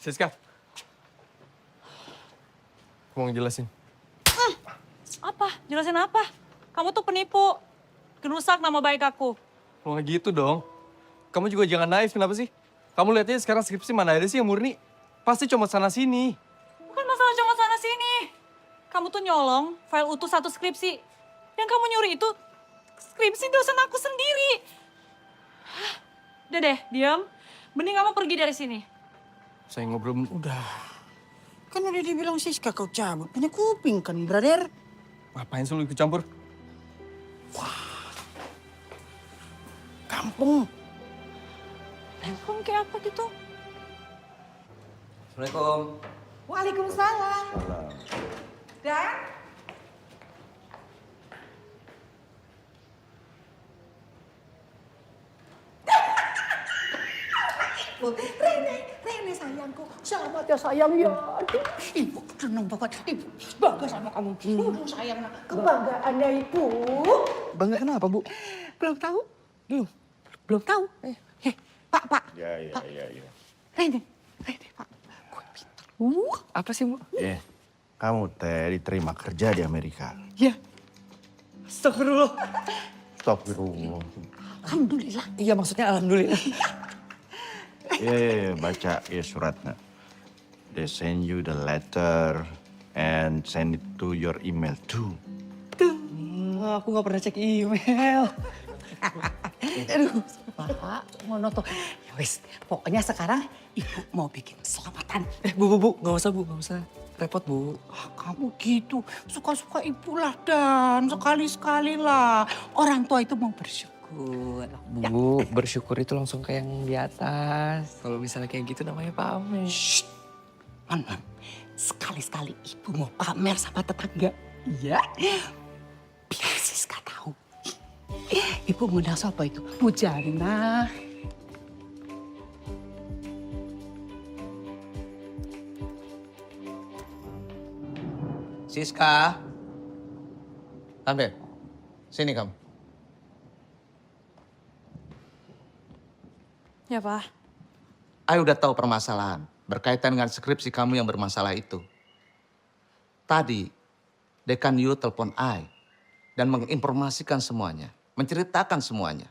Siska. Aku mau ngejelasin. Apa? Jelasin apa? Kamu tuh penipu. Gerusak nama baik aku. Lo nggak gitu dong. Kamu juga jangan naif, kenapa sih? Kamu lihatnya sekarang skripsi mana ada sih yang murni? Pasti cuma sana-sini. Bukan masalah cuma sana sini. Kamu tuh nyolong file utuh satu skripsi. Yang kamu nyuri itu skripsi dosen aku sendiri. Udah deh, diam. Mending kamu pergi dari sini. Saya ngobrol. Udah. Kan udah dibilang Siska kau cabut. Punya kuping kan, brother? Ngapain sih lu ikut campur? Kampung. Kamu kayak apa gitu? Assalamualaikum. Waalaikumsalam. Dan? Rene sayangku. Selamat ya sayang ya. Ibu senang banget. Ibu bangga sama kamu. Sayang, kebanggaannya ibu. Bangga kenapa, Bu? Belum tahu? Belum tahu. Pak. Ya. Rene, Pak. Apa sih, Bu? Kamu teh diterima kerja di Amerika. Ya. Astagfirullah. Astagfirullah. Alhamdulillah. Iya, maksudnya alhamdulillah. Baca ya suratnya. They send you the letter and send it to your email too. Aku nggak pernah cek email. Aduh, Pak, ngono tuh. Ya wis, pokoknya sekarang ibu mau bikin selamatan. Bu, nggak usah, Bu, nggak usah. Repot, Bu. Kamu gitu, suka-suka ibu lah Dan, sekali-sekali lah. Orang tua itu mau bersyukur. Bu, bersyukur itu langsung ke yang di atas. Kalau misalnya kayak gitu namanya pamer. Man, sekali-sekali ibu mau pamer sama tetangga. Iya, biar Siska tahu. Ibu ngundang siapa itu? Bu Jana. Siska. Ambil. Sini kamu. Ya, Pak. Ayo udah tahu permasalahan berkaitan dengan skripsi kamu yang bermasalah itu. Tadi, Dekan Yu telepon Ai dan menginformasikan semuanya, menceritakan semuanya.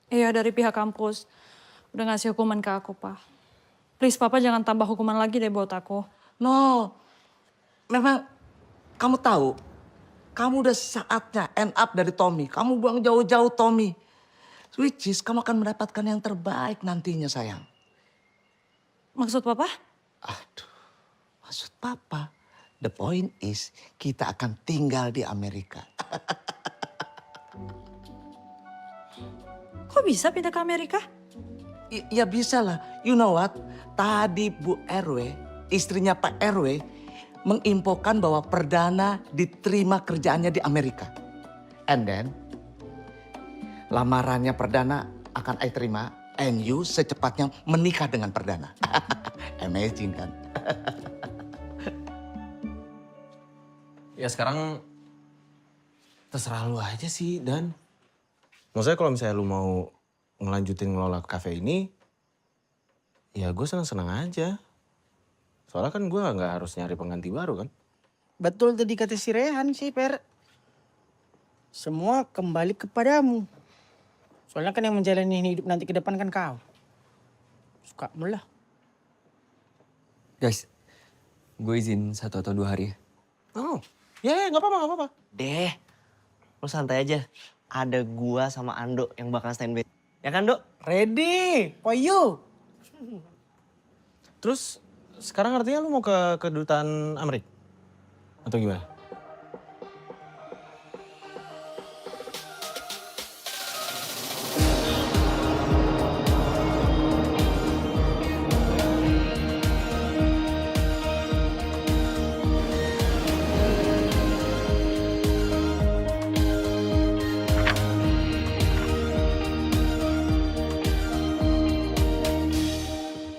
Iya, dari pihak kampus. Udah ngasih hukuman ke aku, Pak. Please, Papa jangan tambah hukuman lagi deh buat aku. No, memang kamu tahu, kamu udah saatnya end up dari Tommy. Kamu buang jauh-jauh Tommy. Which is kamu akan mendapatkan yang terbaik nantinya sayang. Maksud Papa? Maksud Papa, the point is kita akan tinggal di Amerika. Kok bisa pindah ke Amerika? Ya bisa lah. You know what? Tadi Bu RW, istrinya Pak RW, menginfokan bahwa Perdana diterima kerjaannya di Amerika. And then, lamarannya Perdana akan I terima. And you secepatnya menikah dengan Perdana. Amazing kan? Ya sekarang terserah lu aja sih, Dan. Maksudnya kalau misalnya lu mau ngelanjutin ngelola kafe ini, ya gue senang-senang aja. Soalnya kan gue nggak harus nyari pengganti baru kan. Betul tadi kata si Rehan sih, Per. Semua kembali kepadamu. Soalnya kan yang menjalani hidup nanti ke depan kan kau. Suka mulah. Guys, gue izin 1 atau 2 hari ya. Oh, ya nggak apa-apa, nggak apa-apa. Deh, lu santai aja. Ada gua sama Ando yang bakal standby. Ya kan, Dok? Ready for you. Terus sekarang artinya lu mau ke kedutaan Amerika? Atau gimana?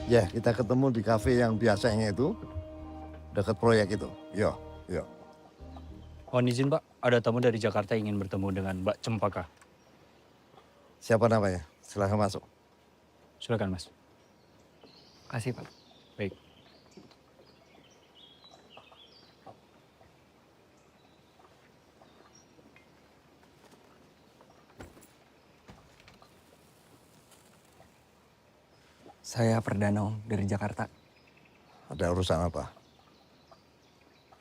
Ya, kita ketemu di kafe yang biasanya itu, dekat proyek itu. Yo, yo. Mohon izin Pak, ada tamu dari Jakarta ingin bertemu dengan Mbak Cempaka. Siapa namanya? Silahkan masuk. Silakan Mas. Kasih Pak. Baik. Saya Perdana Om dari Jakarta. Ada urusan apa?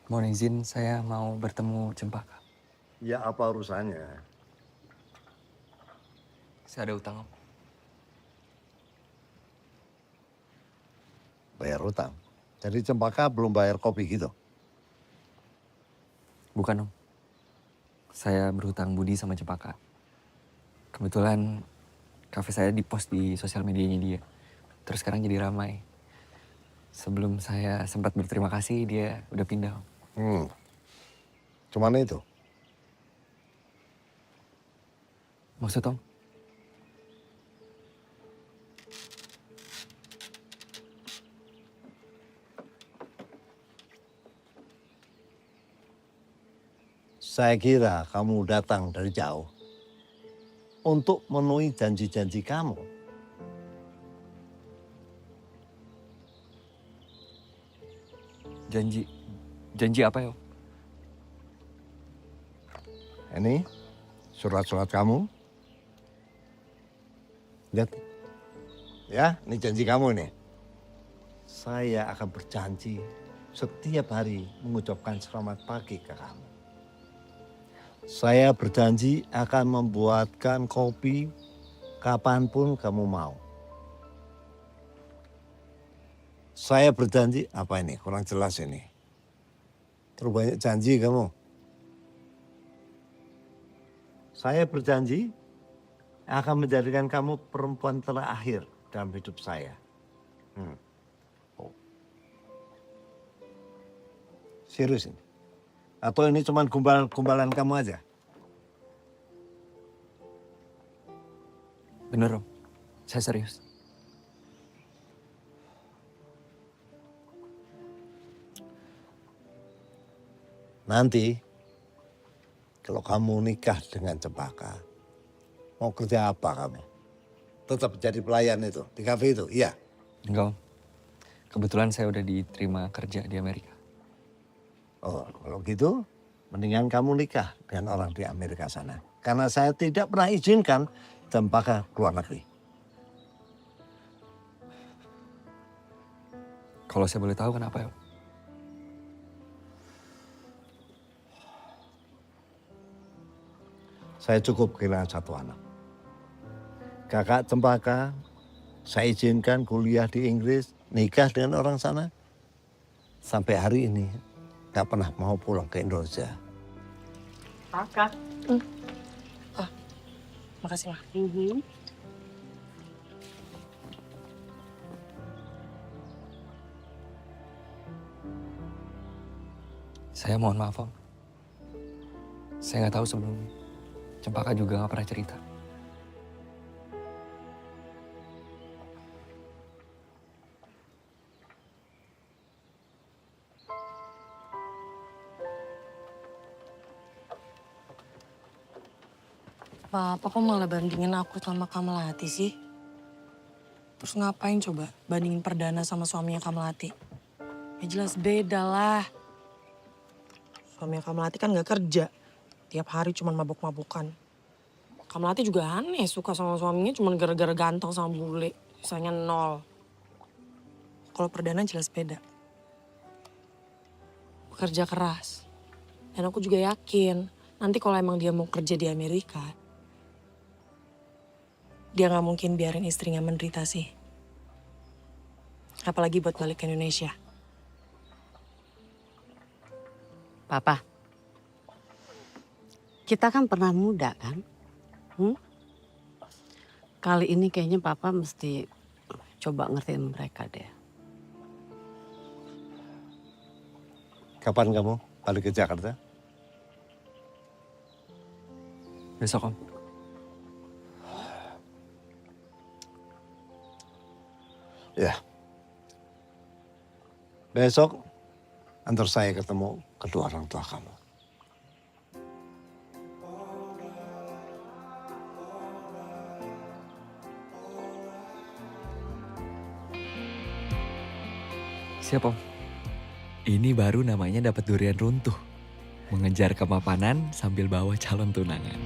Mohon izin saya mau bertemu Cempaka. Ya, apa urusannya? Saya ada utang Om. Bayar utang. Jadi Cempaka belum bayar kopi gitu? Bukan Om. Saya berhutang budi sama Cempaka. Kebetulan kafe saya di-post di sosial medianya dia. Terus sekarang jadi ramai. Sebelum saya sempat berterima kasih, dia udah pindah. Cuman itu? Maksud Om? Saya kira kamu datang dari jauh untuk memenuhi janji-janji kamu. Janji apa ya? Ini surat-surat kamu. Lihat. Ya, ini janji kamu nih. Saya akan berjanji setiap hari mengucapkan selamat pagi ke kamu. Saya berjanji akan membuatkan kopi kapanpun kamu mau. Saya berjanji, apa ini? Kurang jelas ini. Terlalu banyak janji kamu. Saya berjanji akan menjadikan kamu perempuan terakhir dalam hidup saya. Oh. Serius ini? Atau ini cuma gumbalan kamu aja? Bener Om, saya serius. Nanti kalau kamu nikah dengan Cempaka, mau kerja apa kamu? Tetap jadi pelayan itu, di kafe itu, iya? Enggak Om, kebetulan saya udah diterima kerja di Amerika. Oh, kalau gitu mendingan kamu nikah dengan orang di Amerika sana. Karena saya tidak pernah izinkan Cempaka keluar negeri. Kalau saya boleh tahu kenapa ya Om? Saya cukup kehilangan satu anak. Kakak Cempaka, saya izinkan kuliah di Inggris, nikah dengan orang sana. Sampai hari ini gak pernah mau pulang ke Indonesia. Kakak. Makasih, Ma. Saya mohon maaf Om. Saya nggak tahu sebelumnya. Cempaka juga nggak pernah cerita. Papa kok malah bandingin aku sama Kamelati sih? Terus ngapain coba bandingin Perdana sama suaminya Kamelati? Ya jelas beda lah. Suaminya Kamelati kan gak kerja. Tiap hari cuma mabuk-mabukan. Kamelati juga aneh suka sama suaminya cuma gara-gara ganteng sama bule. Sisanya 0. Kalau Perdana jelas beda. Bekerja keras. Dan aku juga yakin nanti kalau emang dia mau kerja di Amerika, dia gak mungkin biarin istrinya menderita sih. Apalagi buat balik ke Indonesia. Papa, kita kan pernah muda kan? Kali ini kayaknya Papa mesti coba ngertiin mereka deh. Kapan kamu balik ke Jakarta? Besok, Om. Ya. Besok antar saya ketemu kedua orang tua kamu. Siap, Om. Ini baru namanya dapat durian runtuh. Mengejar kemapanan sambil bawa calon tunangan.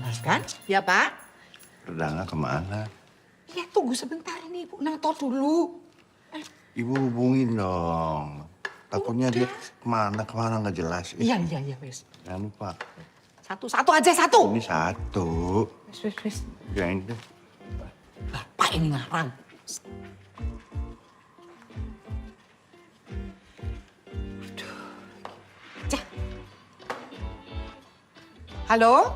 Mas kan? Ya Pak? Perdana kemana? Ya tunggu sebentar ini Ibu Nato dulu. Ibu hubungin dong. Takutnya dia kemana nggak jelas. Iya wes. Jangan lupa. Satu aja satu. Ini satu. Wes. Ya ini deh. Bapak ini ngarang. Halo?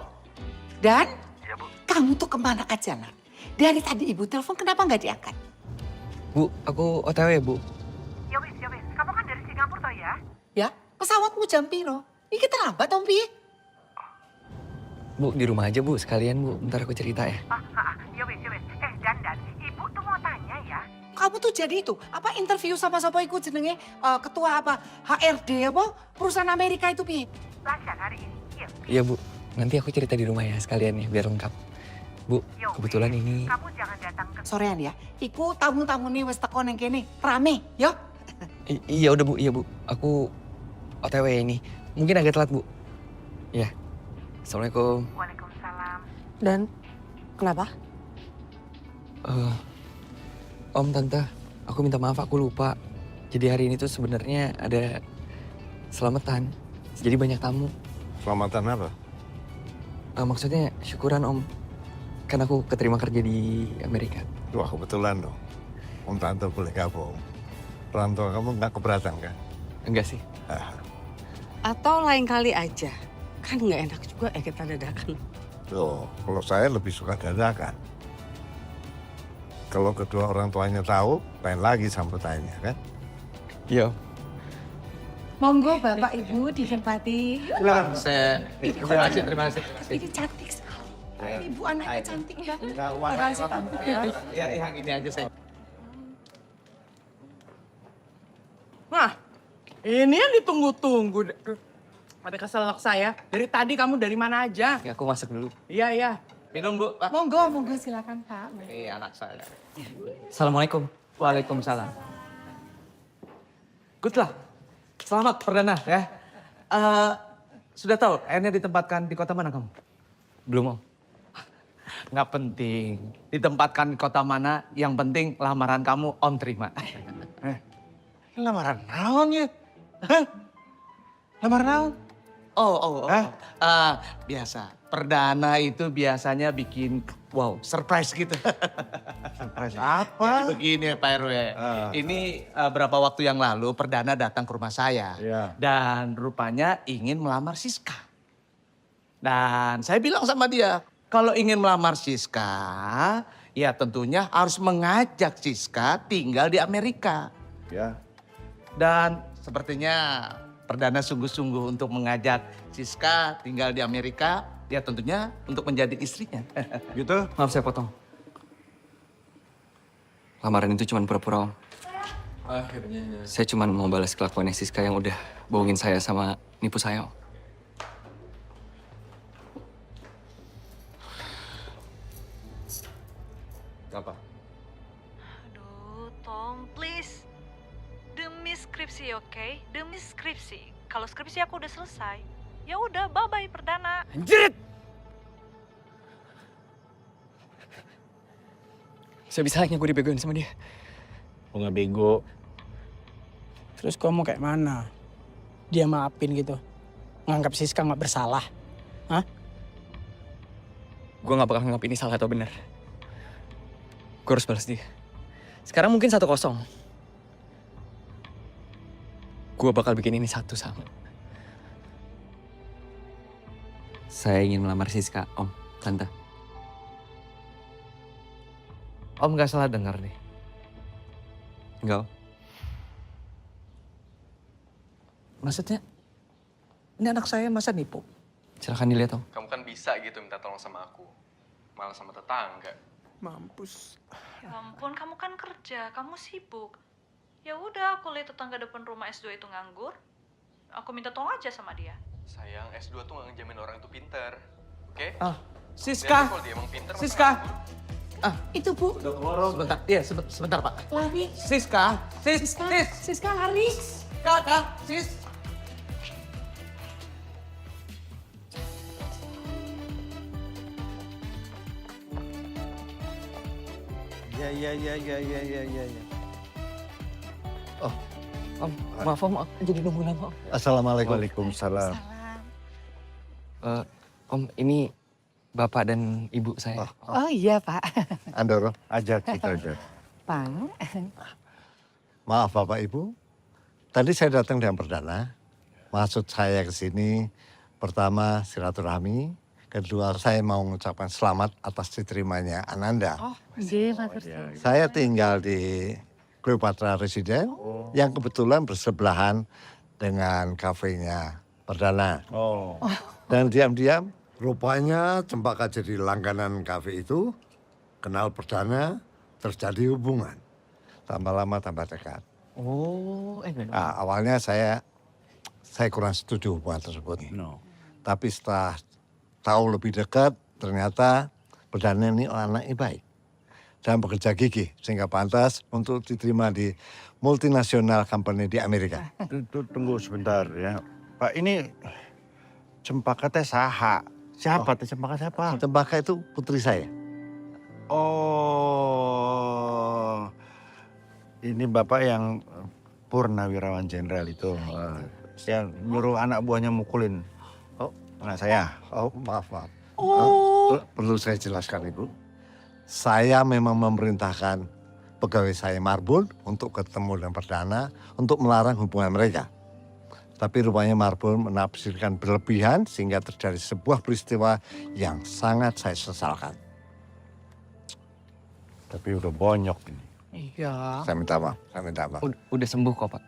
Dan? Iya, Bu. Kamu tuh kemana aja, Nak? Dari tadi Ibu telepon, kenapa nggak diangkat? Bu, aku OTW, Bu. Ya wis. Kamu kan dari Singapura toh ya? Ya, pesawatmu jam piro? Ini terlambat, Om Pi. Bu, di rumah aja, Bu. Sekalian, Bu. Ntar aku cerita ya. Ya wis. Dan, Ibu tuh mau tanya ya. Kamu tuh jadi itu, apa interview sama siapa ikut jenenge ketua apa HRD apa perusahaan Amerika itu Pi? Lancar hari ini. Iya, Bu. Nanti aku cerita di rumah ya sekalian ya, biar lengkap. Bu, kebetulan ini... Kamu jangan datang ke... Sorean ya, iku tamu-tamu nih wis teko neng kene, rame, yo. Iya udah, Bu. Iya, Bu. Aku OTW ini. Mungkin agak telat, Bu. Ya. Assalamualaikum. Waalaikumsalam. Dan kenapa? Om, Tante, aku minta maaf, aku lupa. Jadi hari ini tuh sebenarnya ada selamatan. Jadi banyak tamu. Selamatan apa? Maksudnya syukuran, Om. Kan aku keterima kerja di Amerika. Wah, kebetulan dong. Om Tante boleh gabung. Orang tua kamu nggak keberatan kan? Enggak sih. Atau lain kali aja. Kan nggak enak juga kita dadakan. Loh, kalau saya lebih suka dadakan. Kalau kedua orang tuanya tahu, lain lagi sambutannya kan? Iya. Monggo Bapak Ibu ditempati. Silakan. Terima kasih. Ini cantik sekali. Ibu anaknya cantik banget. Terima kasih Pak. Ya, yang ini aja saya. Nah, ini yang ditunggu-tunggu. Pada keselak saya. Dari tadi kamu dari mana aja? Ya, aku masak dulu. Iya. Minum, Bu. Pak. Monggo silakan Pak. Iya, anak saya. Assalamualaikum. Waalaikumsalam. Good lah. Selamat Perdana ya. Sudah tahu akhirnya ditempatkan di kota mana kamu? Belum, Om. Nggak penting. Ditempatkan di kota mana, yang penting lamaran kamu Om terima. Lamaran naon ya? Hah? Lamaran naon? Oh. Biasa. Perdana itu biasanya bikin surprise gitu. Surprise apa? Begini Pak RW. Ini berapa waktu yang lalu Perdana datang ke rumah saya. Dan rupanya ingin melamar Siska. Dan saya bilang sama dia, kalau ingin melamar Siska, ya tentunya harus mengajak Siska tinggal di Amerika. Ya. Dan sepertinya Perdana sungguh-sungguh untuk mengajak Siska tinggal di Amerika. Ya tentunya untuk menjadi istrinya. Gitu? Maaf saya potong. Lamaran itu cuma pura-pura, Om. Akhirnya. Saya cuma mau balas kelakuannya Siska yang udah bohongin saya sama nipu saya, Om. Apa? Aduh, Tom, please. Demi skripsi, oke? Demi skripsi. Kalau skripsi aku udah selesai, ya udah, bye-bye Perdana. Anjir! Sebisanya gue dibegoin sama dia. Gue gak bego. Terus kamu kayak mana? Dia maafin gitu. Nganggap Siska gak bersalah. Hah? Gue gak bakal nganggap ini salah atau benar. Gue harus balas dia. Sekarang mungkin 1-0. Gue bakal bikin ini 1-1. Saya ingin melamar Siska, Om, Tante. Om gak salah dengar nih. Enggak, Om. Maksudnya, ini anak saya masa nipu? Silahkan dilihat, Om. Kamu kan bisa gitu minta tolong sama aku. Malah sama tetangga. Mampus. Ya ampun, kamu kan kerja, kamu sibuk. Ya udah, aku lihat tetangga depan rumah S2 itu nganggur. Aku minta tolong aja sama dia. Sayang, S2 tuh gak ngejamin orang itu pinter. Oke? Siska! Kalau dia emang pinter, Siska! Itu Bu. Sebentar, iya sebentar Pak. Lari. Siska! Siska lari. Kakak, Sis! Ya. Oh, Om, maaf Om, jadi nunggu lama Om. Assalamualaikum. Waalaikumsalam. Om, ini Bapak dan Ibu saya. Oh iya Pak. Andoro, ajak kita aja. Pak. Maaf Bapak Ibu, tadi saya datang dengan Perdana. Maksud saya ke sini, pertama silaturahmi, kedua saya mau mengucapkan selamat atas diterimanya Ananda. Oh, iya Pak. Saya tinggal di Cleopatra Residen, yang kebetulan bersebelahan dengan kafenya Perdana. Oh. Dan diam-diam, rupanya Cempaka jadi langganan kafe itu, kenal Perdana, terjadi hubungan. Tambah lama tambah dekat. Oh, Nah, awalnya saya kurang setuju hubungan tersebut. Tapi setelah tahu lebih dekat, ternyata Perdana ini anaknya baik. Dan bekerja gigih, sehingga pantas untuk diterima di multinasional company di Amerika. Tunggu sebentar ya. Pak, ini Cempaka teh saha? Siapa teh Cempaka siapa? Cempaka itu putri saya. Oh, ini Bapak yang Purnawirawan Jenderal itu. Yang nyuruh anak buahnya mukulin anak saya. Oh, maaf. Perlu saya jelaskan, Ibu. Saya memang memerintahkan pegawai saya Marbun untuk ketemu dengan Perdana untuk melarang hubungan mereka. Tapi rupanya Marbun menafsirkan berlebihan sehingga terjadi sebuah peristiwa yang sangat saya sesalkan. Tapi udah bonyok ini. Iya. Saya minta maaf. Udah sembuh kok, Pak.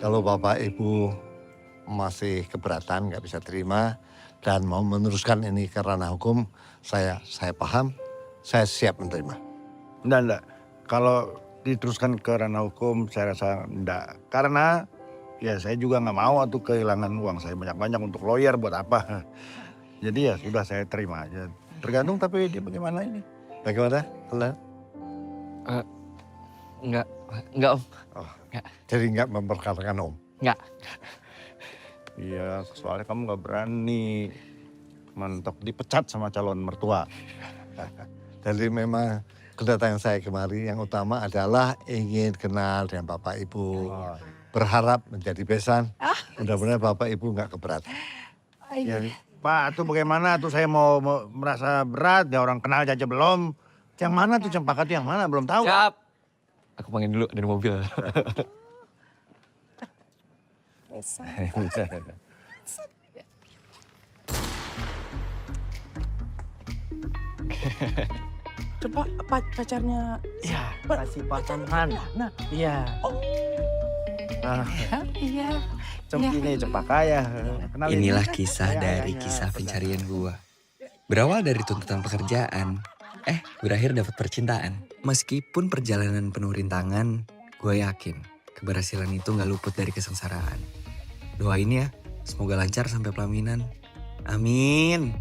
Kalau Bapak Ibu masih keberatan, nggak bisa terima, dan mau meneruskan ini ke ranah hukum, saya paham, saya siap menerima. Enggak. Kalau diteruskan ke ranah hukum, saya rasa enggak. Karena ya saya juga nggak mau tuh kehilangan uang saya banyak-banyak untuk lawyer buat apa. Jadi ya sudah saya terima aja. Tergantung tapi dia bagaimana ini. Bagaimana? Telan? Enggak Om. Oh, enggak. Jadi enggak memperkatakan Om? Enggak. Iya, soalnya kamu nggak berani mentok dipecat sama calon mertua. Jadi memang kedatangan saya kemari yang utama adalah ingin kenal dengan Bapak Ibu. Berharap menjadi besan. Mudah-mudahan Bapak Ibu nggak keberatan. Ya, Pak, tuh bagaimana tuh saya mau merasa berat, ya orang kenal aja belum. Yang mana tuh Cempaka tuh yang mana? Belum tahu. Siap. Aku panggil dulu dari mobil. Coba pacarnya. Ya, kasih pasangan. Nah, iya. Ah. Iya. Ini Cempaka ya. Kenalin. Inilah kisah dari kisah pencarian gua. Berawal dari tuntutan pekerjaan, berakhir dapat percintaan. Meskipun perjalanan penuh rintangan, gue yakin keberhasilan itu gak luput dari kesengsaraan. Doain ya, semoga lancar sampai pelaminan. Amin.